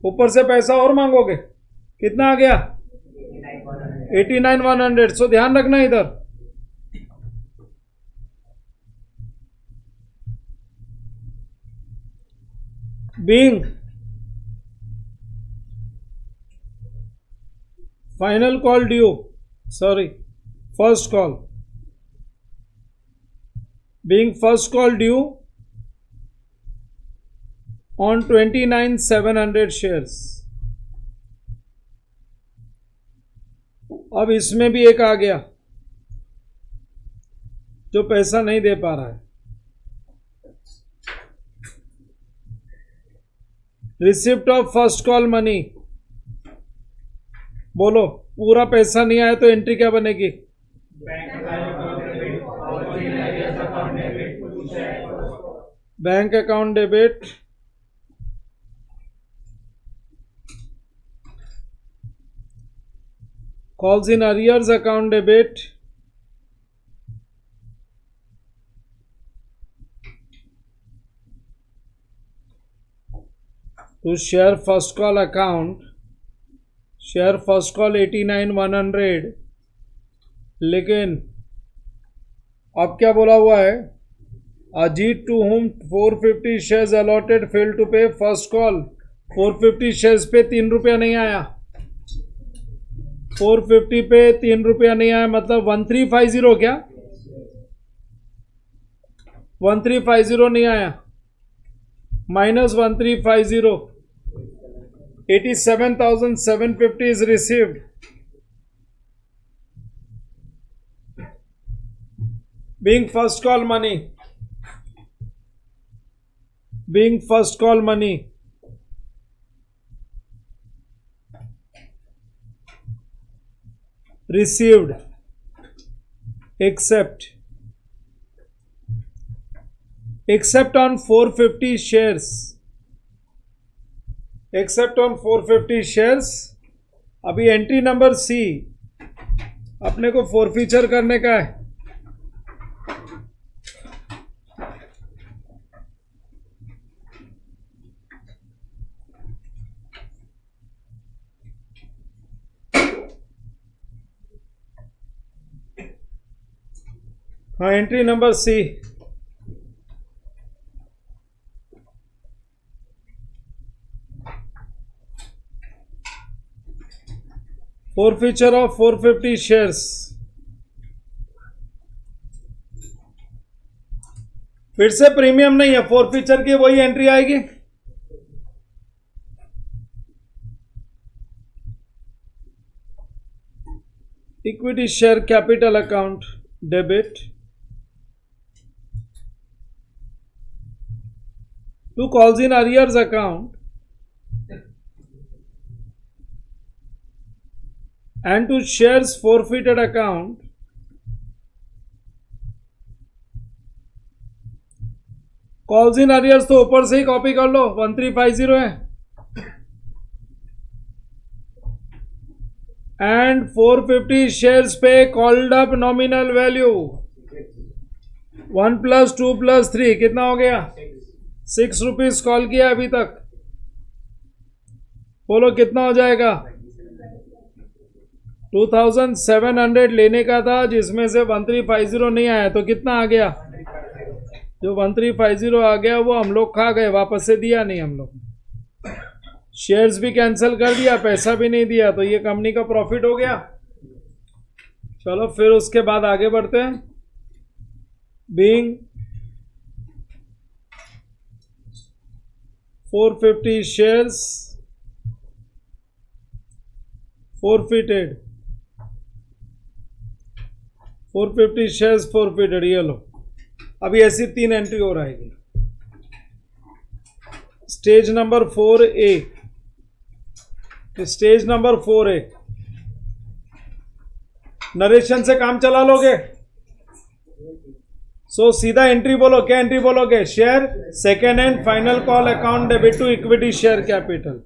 ऊपर से पैसा और मांगोगे, कितना आ गया 89,100। सो ध्यान रखना इधर। Being final call due, first call, being first call due on 29,700 shares। अब इसमें भी एक आ गया जो पैसा नहीं दे पा रहा है, receipt of first call money. बोलो पूरा पैसा नहीं आया तो एंट्री क्या बनेगी, bank account debit calls in arrears account debit to share first call account, share first call 89,100। लेकिन अब क्या बोला हुआ है, Ajit to whom 450 shares allotted failed to pay first call। 450 shares पे 3 रुपया नहीं आया, 450 पे 3 रुपया नहीं आया, मतलब 1350 क्या 1350 नहीं आया, minus 1350, 87,750 is received। Being first call money, received, except on 450 shares, अभी एंट्री नंबर सी अपने को फॉरफीचर करने का है। हाँ, entry number C, forfeiture of 450 shares, फिर से प्रीमियम नहीं है, फोरफीचर की वही एंट्री आएगी। Equity share capital account debit to calls in arrears account and to shares forfeited account calls in arrears तो ऊपर से ही कॉपी कर लो, 1350 है, and 450 shares पे called up nominal value 1 + 2 + 3 कितना हो गया, 6 रुपीज कॉल किया अभी तक, बोलो कितना हो जाएगा, 2700 लेने का था, जिसमें से 1350 नहीं आया, तो कितना आ गया, जो 1350 आ गया वो हम लोग खा गए, वापस से दिया नहीं हम लोग, शेयर्स भी कैंसिल कर दिया, पैसा भी नहीं दिया, तो ये कंपनी का प्रॉफिट हो गया। चलो फिर उसके बाद आगे बढ़ते हैं। Being 450 shares forfeited, 450 shares forfeited, ये लो, अभी ऐसी 3 एंट्री और आएगी। Stage number 4A, stage number 4A, narration से काम चला लोगे, सो सीधा एंट्री बोलो, क्या एंट्री बोलोगे, share second and final call account debit to equity share capital,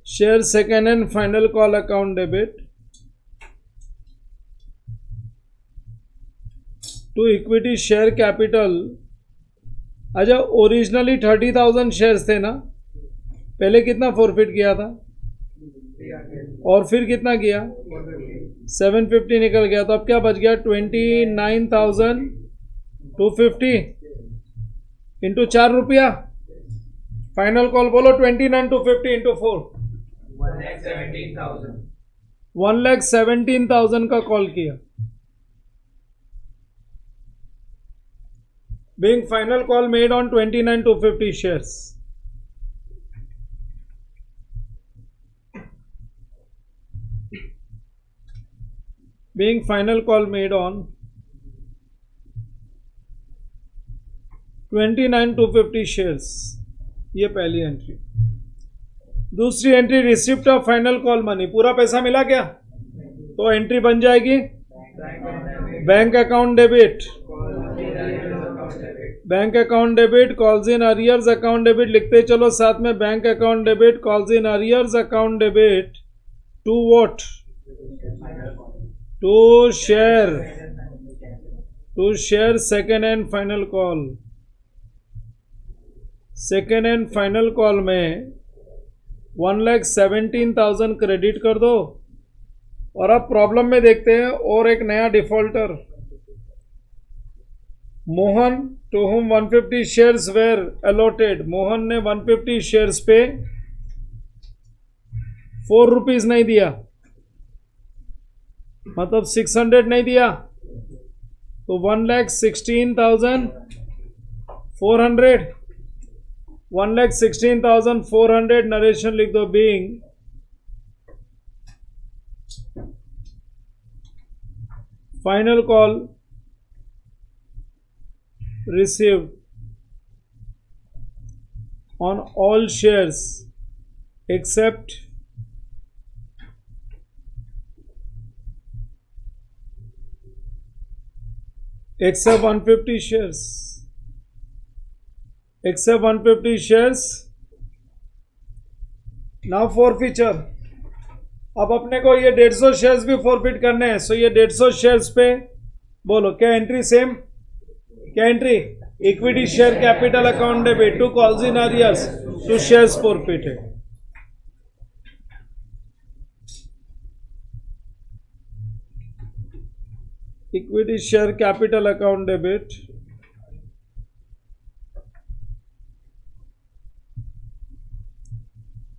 share second and final call account debit to equity share capital. अच्छा, originally 30,000 shares थे ना, पहले कितना फॉरफिट किया था, और फिर कितना किया, 750 निकल गया, तो अब क्या बच गया, 29,250 इंटू 4 रुपया, फाइनल कॉल बोलो, 29,250 इंटू 4, 1,17,000 का कॉल किया। Being final call made on 29,250 shares. Being final call made on 29,250 shares. ये पहली एंट्री। दूसरी entry receipt of final call money, पूरा पैसा मिला क्या, तो एंट्री बन जाएगी bank account debit, bank account debit calls in arrears account debit, लिखते चलो साथ में, bank account debit calls in arrears account debit to what, to share second and final call, second and final call में 1,17,000 credit कर दो। और अब problem में देखते हैं और एक नया defaulter, Mohan to whom 150 shares were allotted, Mohan ने 150 शेयर्स पे 4 रुपीज नहीं दिया, मतलब 600 नहीं दिया, तो 1,16,400, 1,16,400 नरेशन लिख दो। Being final call received on all shares except except 150 shares, except 150 shares। now forfeiture, अब अपने को ये 150 शेयर्स भी फॉरफिट करने हैं, सो ये 150 शेयर्स पे बोलो क्या एंट्री, सेम क्या entry, equity share capital account debit to calls in arrears to shares forfeited, equity share capital account debit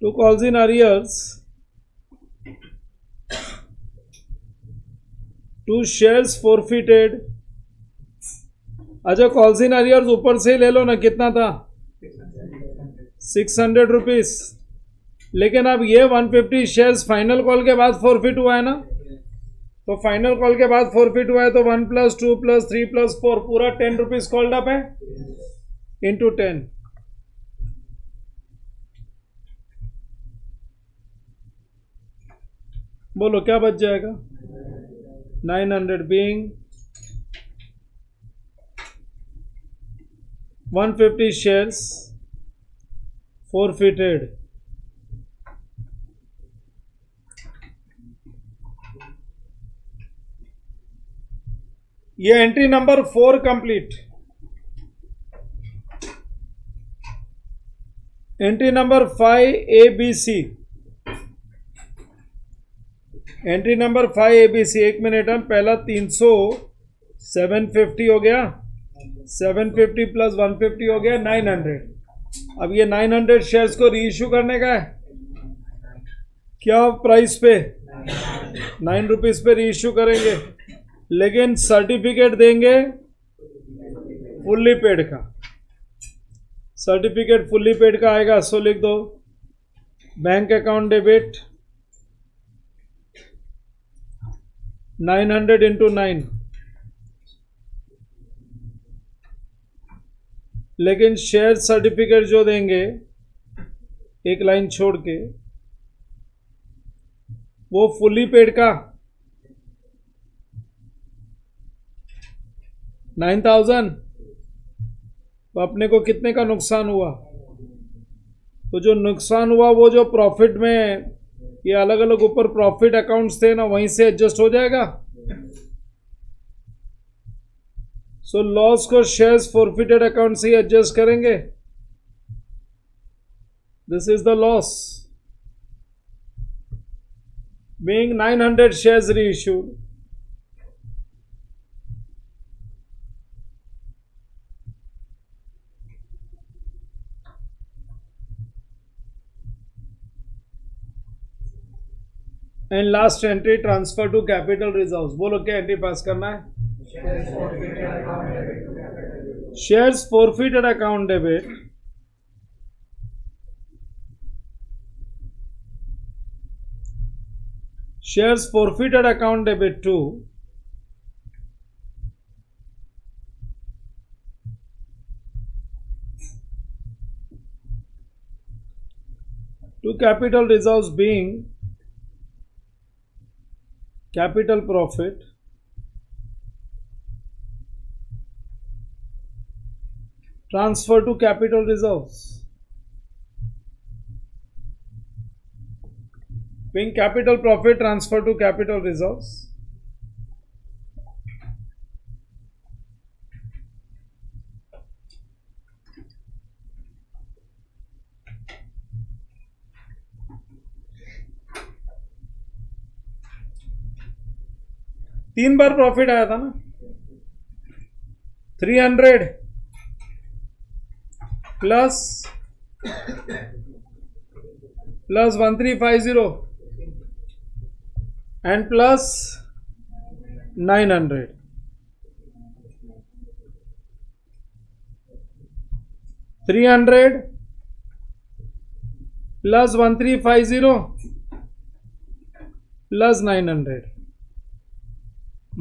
to calls in arrears 2 shares forfeited. अच्छा कॉल सिनेरियोस ऊपर से ही ले लो ना, कितना था 600 रुपीज, लेकिन अब ये 150 शेयर्स फाइनल कॉल के बाद फॉरफिट हुआ है ना, तो फाइनल कॉल के बाद फॉरफिट हुआ है तो 1 + 2 + 3 + 4 पूरा 10 रुपीज कॉल्ड अप है इंटू 10. बोलो क्या बच जाएगा? 900 बीइंग 150 शेयर्स forfeited. ये entry number 4 complete. Entry number 5 ABC. Entry number 5 ABC. एक मिनट, हम पहला 300 750 हो गया, 750 + 150 हो गया 900. अब ये 900 शेयर्स को रीइश्यू करने का है. क्या प्राइस पे? 9 रुपीज पे रीइश्यू करेंगे, लेकिन सर्टिफिकेट देंगे फुल्ली पेड का. सर्टिफिकेट फुल्ली पेड का आएगा. सो लिख दो बैंक अकाउंट डेबिट 900 × 9, लेकिन शेयर सर्टिफिकेट जो देंगे एक लाइन छोड़ के वो फुल्ली पेड का 9000. तो अपने को कितने का नुकसान हुआ? तो जो नुकसान हुआ वो जो प्रॉफिट में ये अलग अलग ऊपर प्रॉफिट अकाउंट्स थे ना, वहीं से एडजस्ट हो जाएगा. सो लॉस को शेयर्स फॉरफिटेड अकाउंट से ही एडजस्ट करेंगे. This is the loss being 900 shares reissued. And last entry transfer to capital reserves. बोलो क्या एंट्री पास करना है? Shares forfeited account debit shares forfeited account debit to capital reserves being capital profit transfer to capital reserves. Being capital profit transfer to capital reserves. तीन बार profit आया था ना, 300 plus 1350 and plus 900. $300 plus 1350 plus 900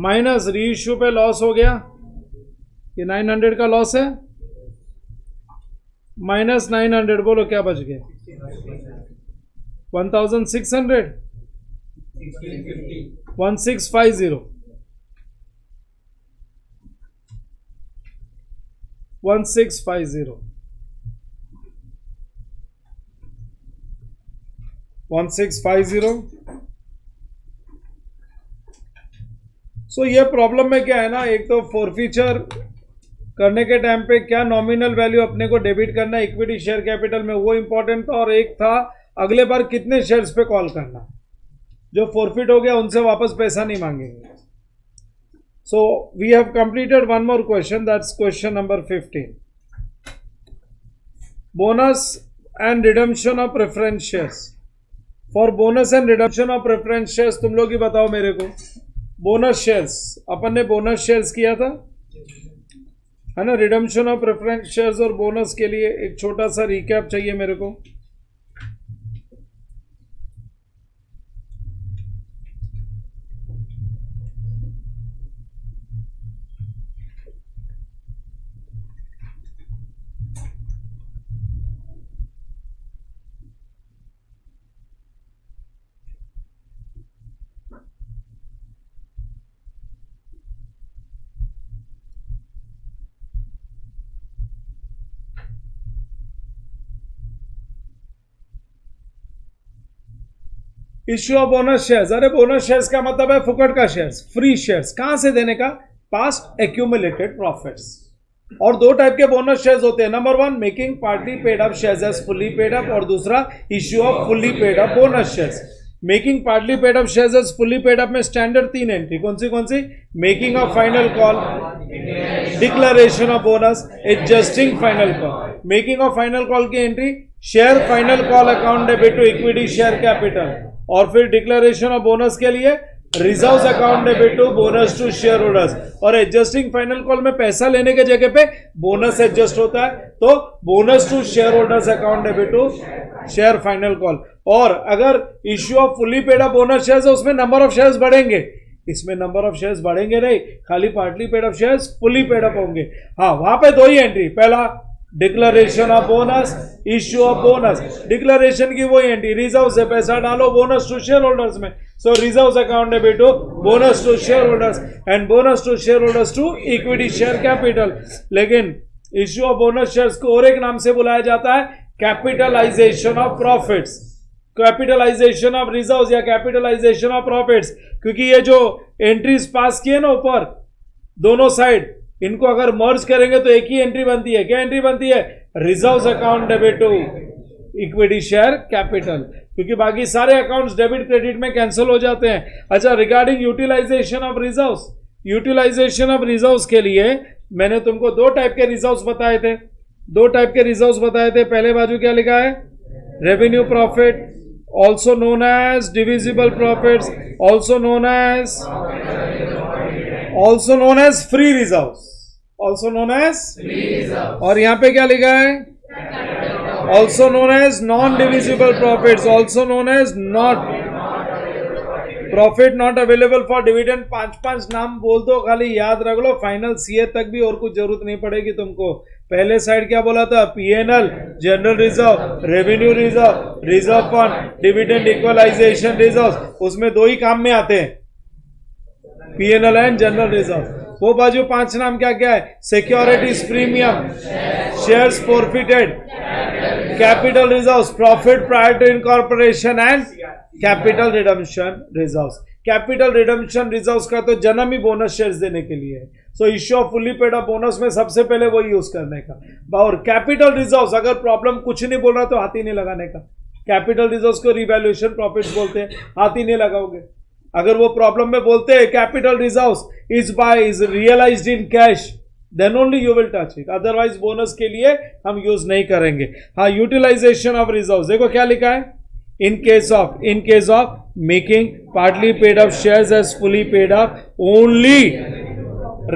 minus reissue पे loss हो गया, ये 900 का loss है, माइनस 900. बोलो क्या बच गया? 1600 1650 1650 1650. सो ये प्रॉब्लम में क्या है ना, एक तो फॉरफीचर करने के टाइम पे क्या नॉमिनल वैल्यू अपने को डेबिट करना है इक्विटी शेयर कैपिटल में, वो इंपॉर्टेंट था, और एक था अगले बार कितने शेयर्स पे कॉल करना, जो फॉरफिट हो गया उनसे वापस पैसा नहीं मांगेंगे. So we have completed one more question, that's question number 15. Bonus and redemption of preference shares. For bonus and redemption of preference shares तुम लोग ही बताओ मेरे को. बोनस शेयर्स, अपन ने बोनस शेयर्स किया था, है ना। रिडम्पशन ऑफ प्रेफरेंस शेयर्स और बोनस के लिए एक छोटा सा रिकैप चाहिए मेरे को। इश्यू ऑफ बोनस शेयर्स, अरे बोनस शेयर्स का मतलब है फुकट का शेयर्स, फ्री शेयर्स। कहां से देने का? Past accumulated profits. और दो टाइप के बोनस शेयर्स होते हैं, number one making partly paid up shares as fully paid up, और दूसरा issue of fully paid up bonus shares. Making partly paid up shares as fully paid up में standard 3 entry, कौन सी? Making of final call, declaration of bonus, adjusting final call. Making of final call की entry share final call account debit to equity share capital, और फिर declaration of bonus के लिए reserves account debit to bonus to share holders. और adjusting final call में पैसा लेने के जगह पे बोनस एडजस्ट होता है, तो bonus to share holders account debit to share final call. और अगर issue of fully paid up bonus shares है, उसमें नंबर ऑफ शेयर्स बढ़ेंगे, इसमें नंबर ऑफ शेयर्स बढ़ेंगे नहीं, खाली partly paid up shares fully paid up होंगे। हाँ, वहां पे दो ही एंट्री, पहला declaration of bonus, issue of bonus. Declaration की वही एंट्री, रिजर्व से पैसा डालो बोनस टू शेयर होल्डर्स में, so reserve account debit to bonus to share holders, and bonus to share holders to equity share capital. लेकिन issue of bonus shares को और एक नाम से बुलाया जाता है capitalisation of profits, capitalisation of reserves या कैपिटलाइजेशन ऑफ प्रॉफिट्स। क्योंकि ये जो एंट्रीज पास किए ना ऊपर दोनों साइड, इनको अगर मर्ज करेंगे तो एक ही एंट्री बनती है। क्या एंट्री बनती है? Reserves account debit to equity share capital, क्योंकि बाकी सारे अकाउंट्स डेबिट क्रेडिट में कैंसिल हो जाते हैं। अच्छा, regarding utilisation of reserves, utilisation of reserves के लिए मैंने तुमको दो टाइप के रिजर्व्स बताए थे, पहले बाजू क्या लिखा है? Revenue profit, also known as divisible profits, also known as free reserves, और यहां पे क्या लिखा है? Also known as non divisible profits, also known as not profit not available for dividend. 5 नाम बोल दो, खाली याद रख लो, फाइनल सीए तक भी और कुछ जरूरत नहीं पड़ेगी तुमको। पहले साइड क्या बोला था? PNL, general reserve, revenue reserve, reserve fund, dividend equalization reserve, उसमें दो ही काम में आते हैं, पीएनएल एंड जनरल रिजर्व। वो बाजू 5 नाम क्या क्या है? Securities premium, shares forfeited, capital reserves, profit prior to incorporation and capital redemption reserves. Capital redemption reserves का तो जन्म ही बोनस शेयर्स देने के लिए है, so issue of fully paid up bonus में सबसे पहले वही यूज करने का। और कैपिटल रिजर्व्स अगर प्रॉब्लम कुछ नहीं बोल रहा तो हाथ ही नहीं लगाने का। कैपिटल रिजर्व्स को रिवैल्यूएशन प्रॉफिट्स बोलते हैं, हाथ ही नहीं लगाओगे। अगर वो प्रॉब्लम में बोलते हैं capital reserves is realized in cash, then only you will touch it, otherwise bonus के लिए हम यूज नहीं करेंगे। हाँ, यूटिलाइजेशन ऑफ रिजर्व्स देखो क्या लिखा है? in case of making partly paid up shares as fully paid up only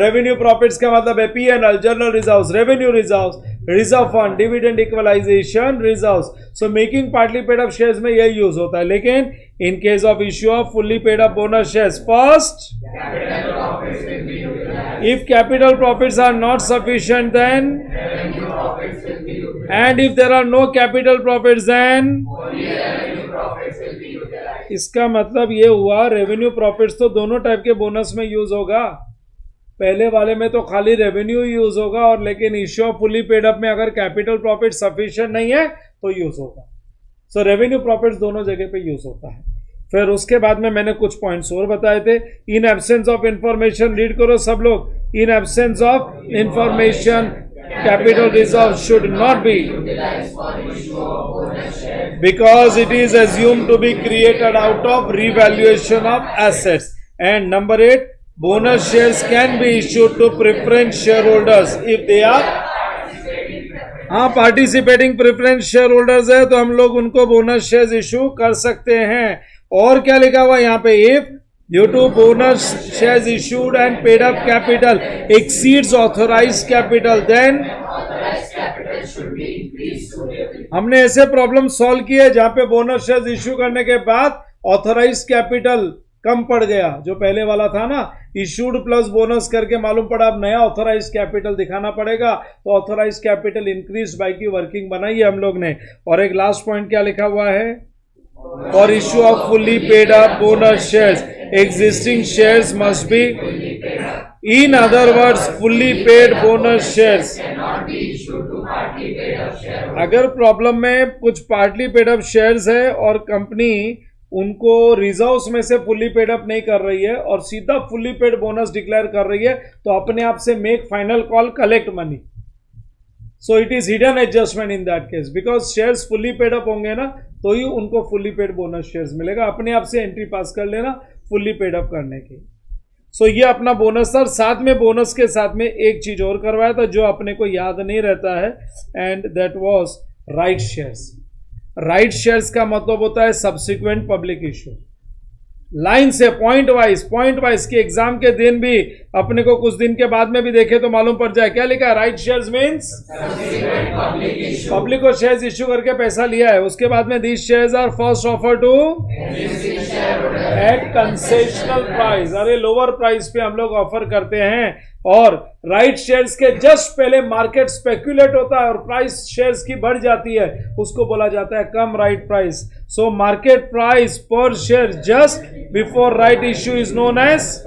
revenue profits का मतलब है P&L, general reserves, revenue reserves, reserve fund, dividend equalization reserves. So making partly paid up shares में यही use होता है। लेकिन in case of issue of fully paid up bonus shares, first if capital profits are not sufficient then, and if there are no capital profits then, इसका मतलब ये हुआ revenue profits तो दोनों टाइप के बोनस में यूज होगा। पहले वाले में तो खाली रेवेन्यू यूज होगा, और लेकिन issue of fully paid up में अगर कैपिटल प्रॉफिट सफिशिएंट नहीं है तो यूज होगा। सो रेवेन्यू प्रॉफिट्स दोनों जगह पे यूज होता है। फिर उसके बाद में मैंने कुछ पॉइंट्स और बताए थे। In absence of information, read करो सब लोग। In absence of information capital reserve should not be because it is assumed to be created out of revaluation of assets. And number 8, bonus shares can be issued to preference shareholders if they are participating preference shareholders है तो हम लोग उनको bonus shares issue कर सकते हैं। और क्या लिखा हुआ यहाँ पे? If due to bonus shares issued and paid up capital exceeds authorised capital, then हमने ऐसे प्रॉब्लम सॉल्व किए जहां पे बोनस शेयर्स इश्यू करने के बाद ऑथोराइज्ड कैपिटल कम पड़ गया, जो पहले वाला था ना इशूड प्लस बोनस करके मालूम पड़ा अब नया ऑथोराइज्ड कैपिटल दिखाना पड़ेगा, तो ऑथोराइज्ड कैपिटल इंक्रीज बाय की वर्किंग बनाई है हम लोग ने। और एक लास्ट पॉइंट क्या लिखा हुआ है, और issue of fully paid up bonus shares existing shares must be, in other words fully paid bonus shares अगर प्रॉब्लम में कुछ पार्टली पेड अप शेयर्स है और कंपनी उनको रिजर्व्स में से फुल्ली पेड अप नहीं कर रही है और सीधा फुल्ली पेड बोनस डिक्लेयर कर रही है, तो अपने आप से make final call collect money, so it is hidden adjustment in that case, because shares fully paid up होंगे ना तो ही उनको फुल्ली पेड बोनस शेयर्स मिलेगा। अपने आप से एंट्री पास कर लेना फुल्ली पेड अप करने की। सो ये अपना बोनस था। साथ में बोनस के साथ में एक चीज और करवाया था जो अपने को याद नहीं रहता है, and that was right shares. Right shares का मतलब होता है सब्सिक्वेंट पब्लिक इश्यू। लाइन से पॉइंट वाइज के एग्जाम के दिन भी अपने को कुछ दिन के बाद में भी देखे तो मालूम पड़ जाए। क्या लिखा है? राइट शेयर्स मींस पब्लिक को शेयर्स इश्यू करके पैसा लिया है, उसके बाद में these shares are first offer to at concessional price. अरे लोअर प्राइस पे हम लोग ऑफर करते हैं, और राइट शेयर्स के जस्ट पहले मार्केट स्पेक्यूलेट होता है और प्राइस शेयर्स की बढ़ जाती है, उसको बोला जाता है cum right price. So market price per share just before right issue is known as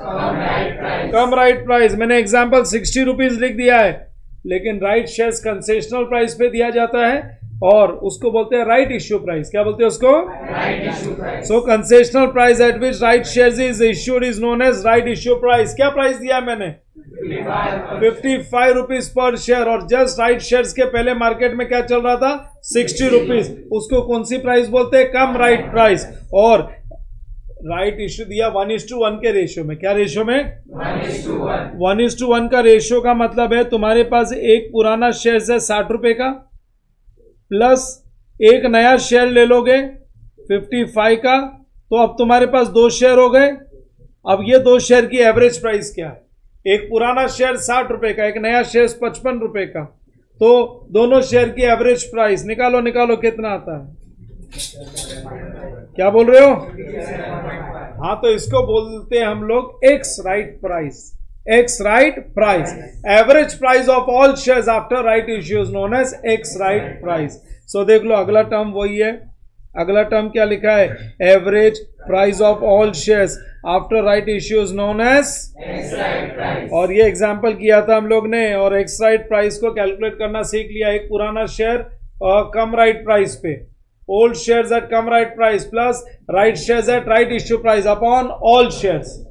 cum right price. मैंने एग्जांपल 60 रुपीज लिख दिया है, लेकिन राइट शेयर्स कंसेशनल प्राइस पे दिया जाता है और उसको बोलते हैं राइट इश्यू प्राइस। क्या बोलते हैं उसको? Right issue price. So concessional price at which right shares is issued is known as right issue price. क्या प्राइस दिया मैंने? 55 रुपीज पर शेयर, और जस्ट राइट शेयर्स के पहले मार्केट में क्या चल रहा था? 60 रुपीज। उसको कौन सी प्राइस बोलते हैं? कम राइट प्राइस। और राइट इश्यू दिया 1:1 के रेशियो में। क्या रेशियो में? 1:1 का रेशियो का मतलब है तुम्हारे पास एक पुराना शेयर है 60 रुपए का, प्लस एक नया शेयर ले लोगे 55 का, तो अब तुम्हारे पास 2 शेयर हो गए। अब ये 2 शेयर की एवरेज प्राइस क्या है? एक पुराना शेयर 60 रुपए का, एक नया शेयर 55 रुपए का, तो दोनों शेयर की एवरेज प्राइस निकालो कितना आता है? क्या बोल रहे हो? हाँ, तो इसको बोलते हैं हम लोग ex right price. Ex right price, average price of all shares after right issue is known as ex right price. So देख लो अगला टर्म वही है। अगला टर्म क्या लिखा है? Average price of all shares after right issue is known as ex right price. और ये एग्जांपल किया था हम लोग ने, और एक्स राइट प्राइस को कैलकुलेट करना सीख लिया। एक पुराना शेयर कम राइट प्राइस पे, old shares at cum right price plus right shares at right issue price upon all shares.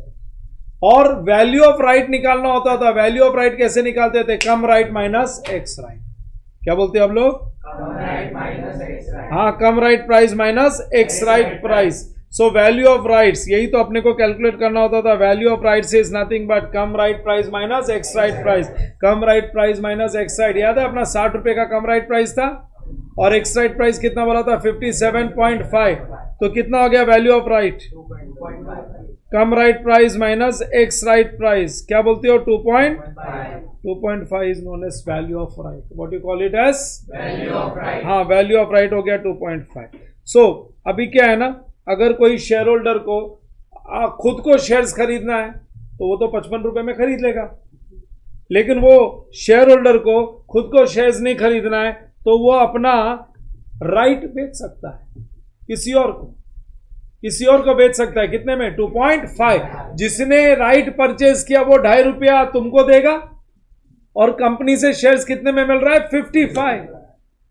और वैल्यू ऑफ राइट निकालना होता था। वैल्यू ऑफ राइट कैसे निकालते थे? Cum right minus ex right. क्या बोलते हैं हम लोग? हाँ, cum right price minus ex right price. So value of rights, यही तो अपने को कैलकुलेट करना होता था। Value of rights is nothing but cum right price minus ex right price. Cum right price minus ex right, याद है अपना 60 रुपए का कम राइट प्राइस था, और एक्स राइट प्राइस कितना बोला था? 57.5। तो कितना हो गया value of right? Cum right price minus ex right price. क्या बोलते हो? 2.5 is known as value of right. What you call it as? Value of right. हाँ, वैल्यू ऑफ राइट हो गया 2.5। सो अभी क्या है ना, अगर कोई शेयर होल्डर को खुद को शेयर्स खरीदना है तो वो तो 55 रुपए में खरीद लेगा, लेकिन वो शेयर होल्डर को खुद को शेयर्स नहीं खरीदना है तो वो अपना राइट बेच सकता है किसी और को बेच सकता है। कितने में? 2.5। जिसने राइट परचेज किया वो 2.5 रुपया तुमको देगा, और कंपनी से शेयर्स कितने में मिल रहा है?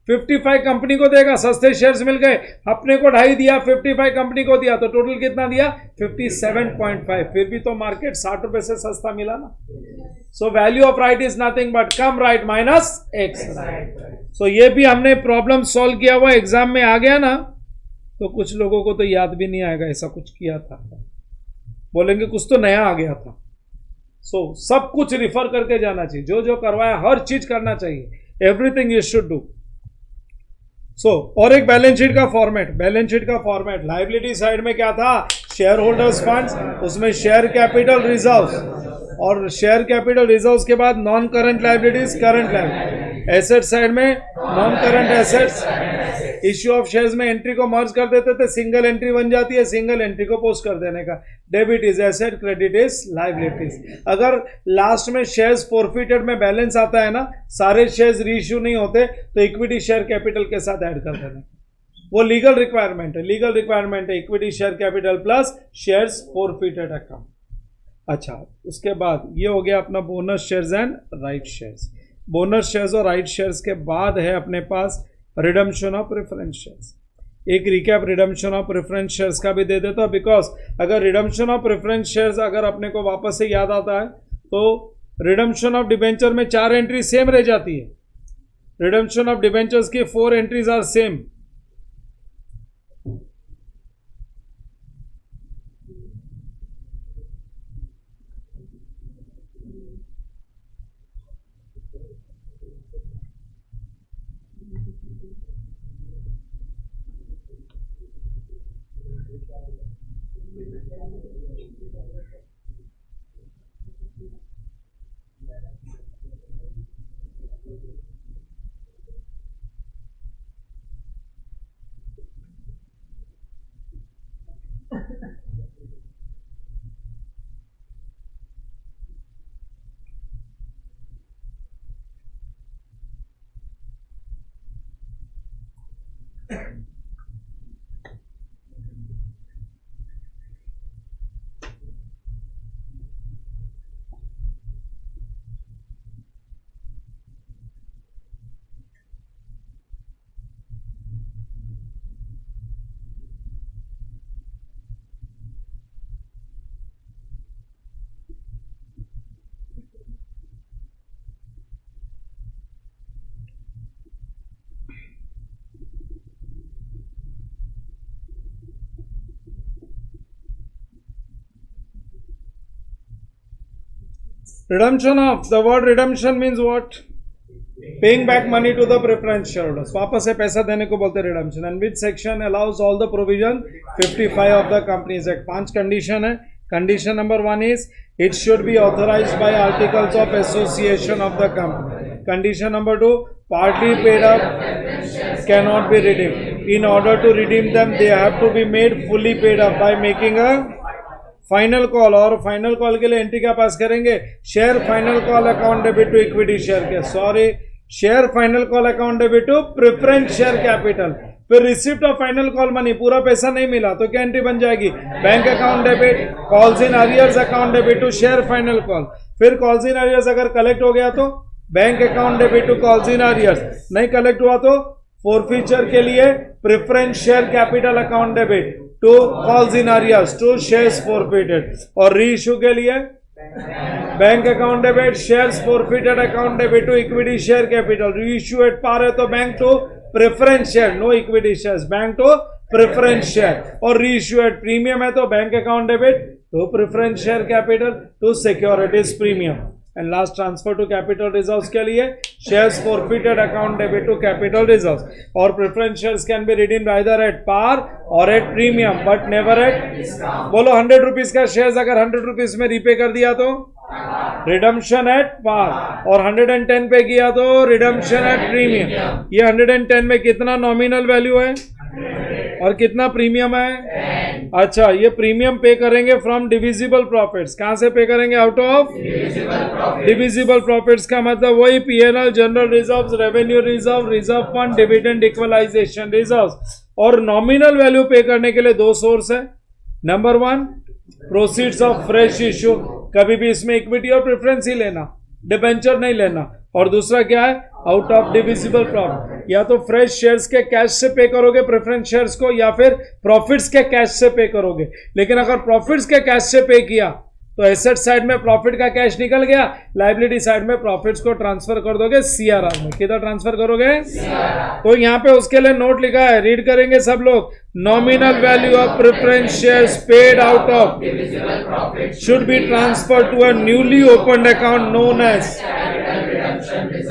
55 कंपनी को देगा। सस्ते शेयर्स मिल गए, अपने को 2.5 दिया, 55 कंपनी को दिया, तो टोटल कितना दिया? 57.5। फिर भी तो मार्केट 60 रुपए से सस्ता मिला ना। So value of right is nothing but cum right minus ex right. So ये भी हमने प्रॉब्लम सॉल्व किया हुआ, एग्जाम में आ गया ना, तो कुछ लोगों को तो याद भी नहीं आएगा ऐसा कुछ किया था, बोलेंगे कुछ तो नया आ गया था। सो सब कुछ रिफर करके जाना चाहिए, जो जो करवाया हर चीज करना चाहिए, everything you should do. So और एक बैलेंस शीट का फॉर्मेट। लायबिलिटी साइड में क्या था? शेयर होल्डर्स फंड्स, उसमें शेयर कैपिटल रिजर्व्स, और शेयर कैपिटल रिजर्व्स के बाद non current liabilities, current liability. Asset side में non current assets, issue of shares में एंट्री को मर्ज कर देते थे, सिंगल एंट्री बन जाती है, सिंगल एंट्री को पोस्ट कर देने का। Debit is asset, credit is liabilities. अगर लास्ट में शेयर्स फॉरफिटेड में बैलेंस आता है ना, सारे शेयर्स रीइश्यू नहीं होते, तो इक्विटी शेयर कैपिटल के साथ ऐड कर देने, वो लीगल रिक्वायरमेंट है, लीगल रिक्वायरमेंट है, equity share capital plus shares forfeited account. अच्छा, उसके बाद ये हो गया अपना bonus shares and right shares. Bonus shares और राइट शेयर्स के बाद है अपने पास रिडम्पशन ऑफ प्रेफरेंस शेयर्स। एक recap redemption of preference shares का भी दे देता हूं, बिकॉज अगर रिडम्पशन ऑफ प्रेफरेंस शेयर्स अगर अपने को वापस से याद आता है तो रिडम्पशन ऑफ डिबेंचर में 4 एंट्री सेम रह जाती है। रिडम्पशन ऑफ डिबेंचर्स की 4 entries are same. Redemption of, the word redemption means what? Paying back money to the preference shareholders. वापस से पैसा देने को बोलते हैं redemption. And which section allows all the provision? 55 of the Companies Act. 5 condition है. Condition number 1 is it should be authorized by articles of association of the company. Condition number 2, partly paid up cannot be redeemed. In order to redeem them, they have to be made fully paid up by making a final call. और final call के लिए entry क्या पास करेंगे? Share final call account debit to equity share के, sorry, share final call account debit to preference share capital. फिर receipt of final call money, पूरा पैसा नहीं मिला तो क्या एंट्री बन जाएगी? Bank account debit, calls in arrears account debit to share final call. फिर कॉल्स इन अरियर्स अगर कलेक्ट हो गया तो bank account debit to calls in arrears, नहीं कलेक्ट हुआ तो फॉरफीचर के लिए preference share capital account debit to calls in arrears to shares forfeited. और री इशू के लिए bank account debit shares forfeited account debit to equity share capital. Re issue at par है तो bank to preference share, no equity shares, bank to preference share. और re issue at premium है तो bank account debit to preference share capital to securities premium. And last transfer to capital reserves के लिए shares forfeited account debit to capital reserves. और preference shares can be redeemed either at par और at premium but never at, बोलो 100 rupees का shares अगर 100 rupees में repay कर दिया तो रिडम्पशन एट पार, और 110 पे किया तो रिडम्पशन एट प्रीमियम। ये 110 में कितना नॉमिनल वैल्यू है और कितना प्रीमियम है? अच्छा, ये प्रीमियम पे करेंगे फ्रॉम डिविजिबल प्रॉफिट्स। कहां से पे करेंगे? आउट ऑफ डिविजिबल प्रॉफिट्स का मतलब वही PNL, general reserves, revenue reserve, reserve fund, dividend equalization reserves. और नॉमिनल वैल्यू पे करने के लिए 2 सोर्स है। Number 1 proceeds of fresh issue, कभी भी इसमें इक्विटी और प्रेफरेंस ही लेना, डिबेंचर नहीं लेना। और दूसरा क्या है? आउट ऑफ डिविजिबल प्रॉफिट, या तो फ्रेश शेयर्स के कैश से पे करोगे प्रेफरेंस शेयर्स को, या फिर प्रॉफिट्स के कैश से पे करोगे। लेकिन अगर प्रॉफिट्स के कैश से पे किया तो एसेट साइड में प्रॉफिट का कैश निकल गया, लायबिलिटी साइड में प्रॉफिट्स को ट्रांसफर कर दोगे सीआरआर में। किधर ट्रांसफर करोगे? तो यहाँ पे उसके लिए नोट लिखा है, रीड करेंगे सब लोग। Nominal value of preference shares paid out of should be transfer to a newly opened account known as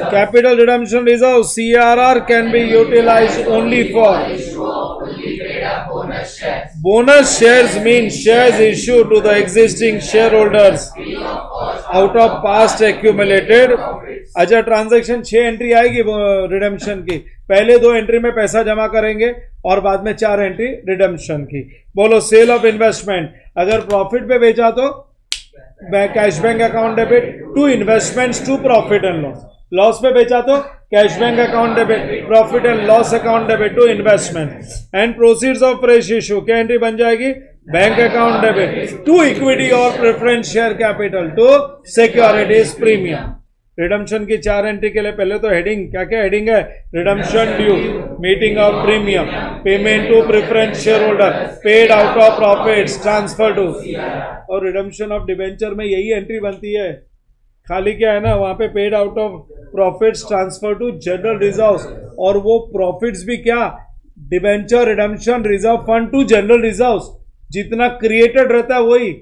capital redemption reserve. CRR can be utilized only for Bonus shares mean shares issued to the existing shareholders out of past accumulated. अच्छा, transaction 6 entry आएगी redemption की. पहले 2 entry में पैसा जमा करेंगे और बाद में 4 एंट्री रिडेम्पशन की. बोलो, सेल ऑफ इन्वेस्टमेंट, अगर प्रॉफिट पे बेचा तो cash bank account debit to investments to profit and loss. Loss पे बेचा तो cash bank account debit, profit and loss account debit to investment. And proceeds of fresh issue, क्या entry बन जाएगी? Bank account debit to equity और preference share capital to securities premium. Redemption की 4 entry के लिए पहले तो हेडिंग, क्या क्या हेडिंग है? Redemption due, meeting of premium, payment to preference share holder, paid out of profits, transfer to. और रिडम्पशन ऑफ डिबेंचर में यही एंट्री बनती है. खाली क्या है ना, वहां पे paid out of profits, transfer to general reserves. और वो प्रॉफिट्स भी क्या? Debenture redemption reserve fund to general reserves. जितना क्रिएटेड रहता है वही.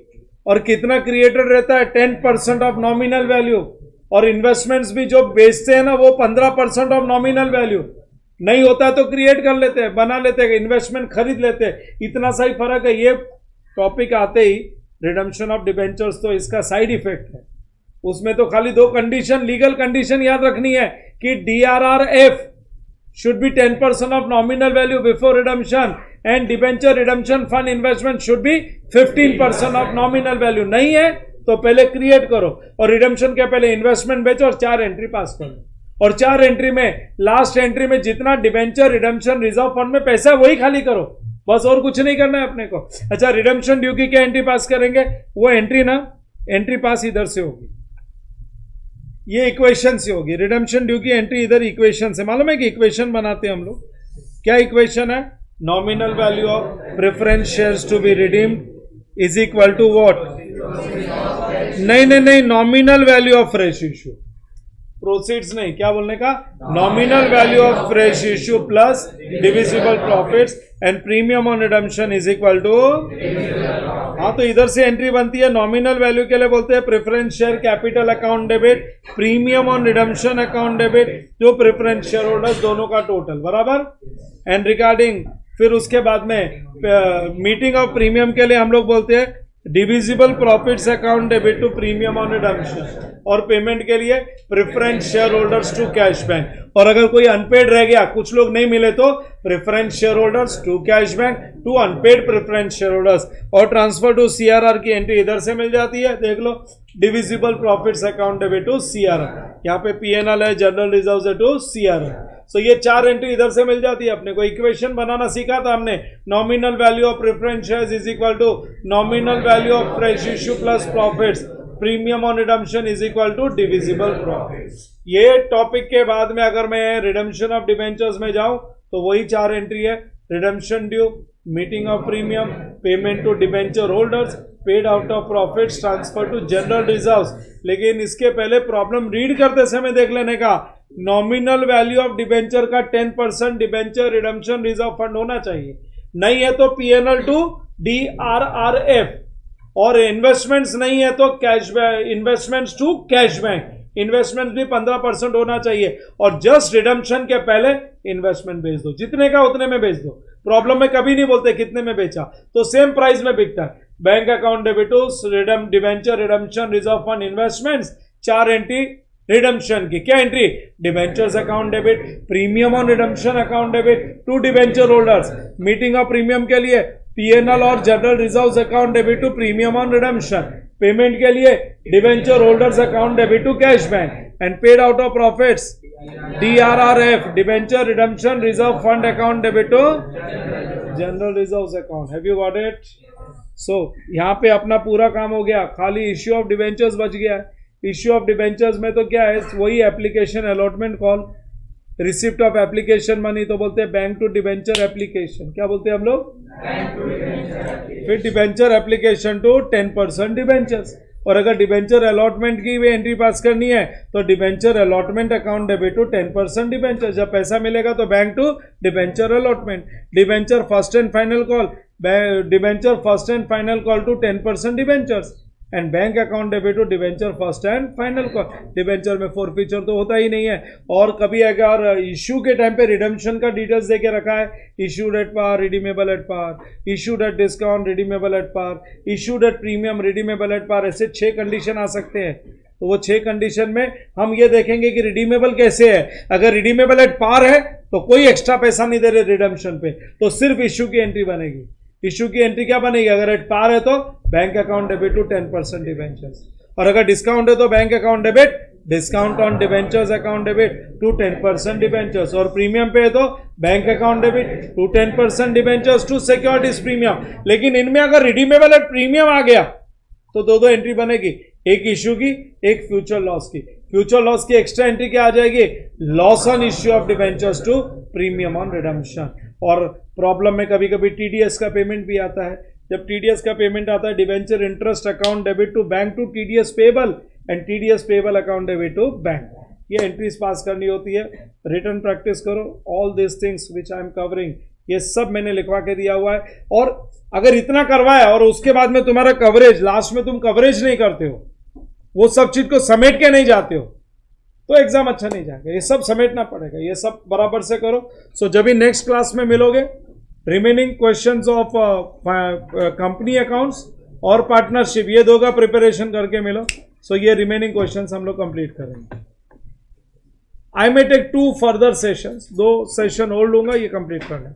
और कितना क्रिएटेड रहता है? 10% ऑफ नॉमिनल वैल्यू. और इन्वेस्टमेंट्स भी जो बेचते हैं ना, वो 15% ऑफ नॉमिनल वैल्यू. नहीं होता है तो क्रिएट कर लेते हैं, बना लेते हैं, इन्वेस्टमेंट खरीद लेते हैं. इतना सा ही फर्क है. ये टॉपिक आते ही रिडम्पशन ऑफ डिबेंचर्स तो इसका साइड इफेक्ट है. उसमें तो खाली 2 कंडीशन, लीगल कंडीशन याद रखनी है कि DRRF should be 10% of nominal value before redemption and debenture redemption fund investment should be 15% of nominal value. नहीं है तो पहले क्रिएट करो और रिडेम्पशन के पहले इन्वेस्टमेंट बेचो और 4 एंट्री पास करो. और 4 एंट्री में लास्ट एंट्री में जितना डिबेंचर रिडेम्पशन रिजर्व फंड में पैसा है वही खाली करो, बस. और कुछ नहीं करना है अपने को. अच्छा, रिडेम्पशन ड्यू की क्या एंट्री पास करेंगे? वो एंट्री ना, एंट्री पास इधर से होगी, ये इक्वेशन से होगी. रिडेम्पशन ड्यू की एंट्री इधर इक्वेशन से. मालूम है कि इक्वेशन बनाते हैं हम लोग. क्या इक्वेशन है? Nominal value of preference shares to be redeemed is equal to what? नहीं, nominal value of fresh issue. Proceeds नहीं, क्या बोलने का? Nominal value of fresh issue plus divisible profits and premium on redemption is equal to. हाँ, तो इधर से entry बनती है. नॉमिनल वैल्यू के लिए बोलते हैं preference share capital account debit, premium on redemption account debit जो प्रेफरेंस शेयर होल्डर्स दोनों का टोटल, बराबर. एंड रिगार्डिंग, फिर उसके बाद में मीटिंग ऑफ प्रीमियम के लिए हम लोग बोलते हैं divisible profits account debit to premium on redemption. और पेमेंट के लिए preference share holders to cash bank. और अगर कोई अनपेड रह गया, कुछ लोग नहीं मिले, तो preference share holders to cash bank to unpaid preference share holders. और ट्रांसफर टू CRR की एंट्री इधर से मिल जाती है. देख लो, divisible profits account debit to CRR. यहाँ पे PNL है, जनरल रिजर्व है टू CRR. सो ये 4 एंट्री इधर से मिल जाती है. अपने को इक्वेशन बनाना सीखा था हमने. Nominal value of preference shares is equal to nominal value of fresh issue plus profits, premium on redemption is equal to divisible profit. ये टॉपिक के बाद में अगर मैं रिडेम्पशन ऑफ डिबेंचर्स में जाऊं तो वही 4 एंट्री है. Redemption due, meeting of premium, payment to debenture holders, paid out of profits, transfer to general reserves. लेकिन इसके पहले प्रॉब्लम रीड करते समय देख लेने का, नॉमिनल वैल्यू ऑफ डिबेंचर का 10% डिबेंचर रिडेम्पशन रिजर्व फंड होना चाहिए. नहीं है तो PNL टू DRRF. और इन्वेस्टमेंट्स नहीं है तो cash bank, investments to cash bank. Investment भी 15% होना चाहिए. और जस्ट रिडेम्पशन के पहले इन्वेस्टमेंट बेच दो, जितने का उतने में बेच दो. प्रॉब्लम में कभी नहीं बोलते कितने में बेचा, तो सेम प्राइस में बिकता है. Bank account debit, debenture redemption reserve fund investments, 4 entry redemption की. क्या entry? Debentures account debit, premium on redemption account debit to debenture holders. Meeting of premium के लिए PNL और general reserves account debit to premium on redemption. Payment के लिए debenture holders account debit to cash bank. And paid out of profits DRRF, debenture redemption reserve fund account debit to general reserves account. Have you got it? So यहाँ पे अपना पूरा काम हो गया. खाली इश्यू ऑफ डिबेंचर्स बच गया. इश्यू ऑफ डिबेंचर्स में तो क्या है, वही application allotment call, receipt of application money, तो बोलते हैं बैंक टू डिबेंचर एप्लीकेशन. क्या बोलते हैं हम लोग? फिर डिबेंचर एप्लीकेशन टू 10% डिबेंचर्स. और अगर डिबेंचर अलॉटमेंट की भी एंट्री पास करनी है तो debenture allotment account debit to 10% debenture. जब पैसा मिलेगा तो bank to debenture allotment. Debenture first and final call, debenture first and final call to 10% debentures. And bank account debit to debenture first and final cost. Debenture में forfeiture तो होता ही नहीं है, और कभी अगर इश्यू के टाइम पे रिडेम्पशन का डिटेल्स देके रखा है, issued at par, redeemable at par, issued at discount, redeemable at par, issued at premium, redeemable at par, ऐसे 6 कंडीशन आ सकते हैं। तो वो 6 कंडीशन में हम ये देखेंगे कि रिडीमेबल कैसे है। अगर रिडीमेबल एट पार है तो कोई एक्स्ट्रा पैसा नहीं दे रहे रिडेम्पशन पे, तो सिर्फ इश्यू की एंट्री बनेगी। इश्यू की एंट्री क्या बनेगी? अगर एट पार है तो bank account debit to 10% debentures, और अगर डिस्काउंट है तो bank account debit discount on debentures account debit to 10% debentures, और प्रीमियम पे है तो bank account debit to 10% debentures to securities premium. लेकिन इनमें अगर रिडीमेबल एट प्रीमियम आ गया तो दो एंट्री बनेगी, एक इश्यू की, एक फ्यूचर लॉस की। फ्यूचर लॉस की एक्स्ट्रा एंट्री क्या आ जाएगी? Loss on issue of debentures to premium on redemption. और प्रॉब्लम में कभी कभी टीडीएस का पेमेंट भी आता है। जब टीडीएस का पेमेंट आता है, debenture interest account debit to bank to TDS payable and TDS payable account debit to bank, ये एंट्रीज पास करनी होती है। रिटर्न प्रैक्टिस करो, all this things which I am covering, ये सब मैंने लिखवा के दिया हुआ है। और अगर इतना करवाया और उसके बाद में तुम्हारा कवरेज, लास्ट में तुम कवरेज नहीं करते हो, वो सब चीज को समेट के नहीं जाते हो, तो एग्जाम अच्छा नहीं जाएगा। ये सब समेटना पड़ेगा, ये सब बराबर से करो। सो जब भी नेक्स्ट क्लास में मिलोगे, remaining questions of company accounts और पार्टनरशिप, ये 2 का प्रिपरेशन करके मिलो। सो ये रिमेनिंग क्वेश्चंस हम लोग कंप्लीट करेंगे। I may take 2 further sessions, 2 session और लूंगा, ये कंप्लीट करना।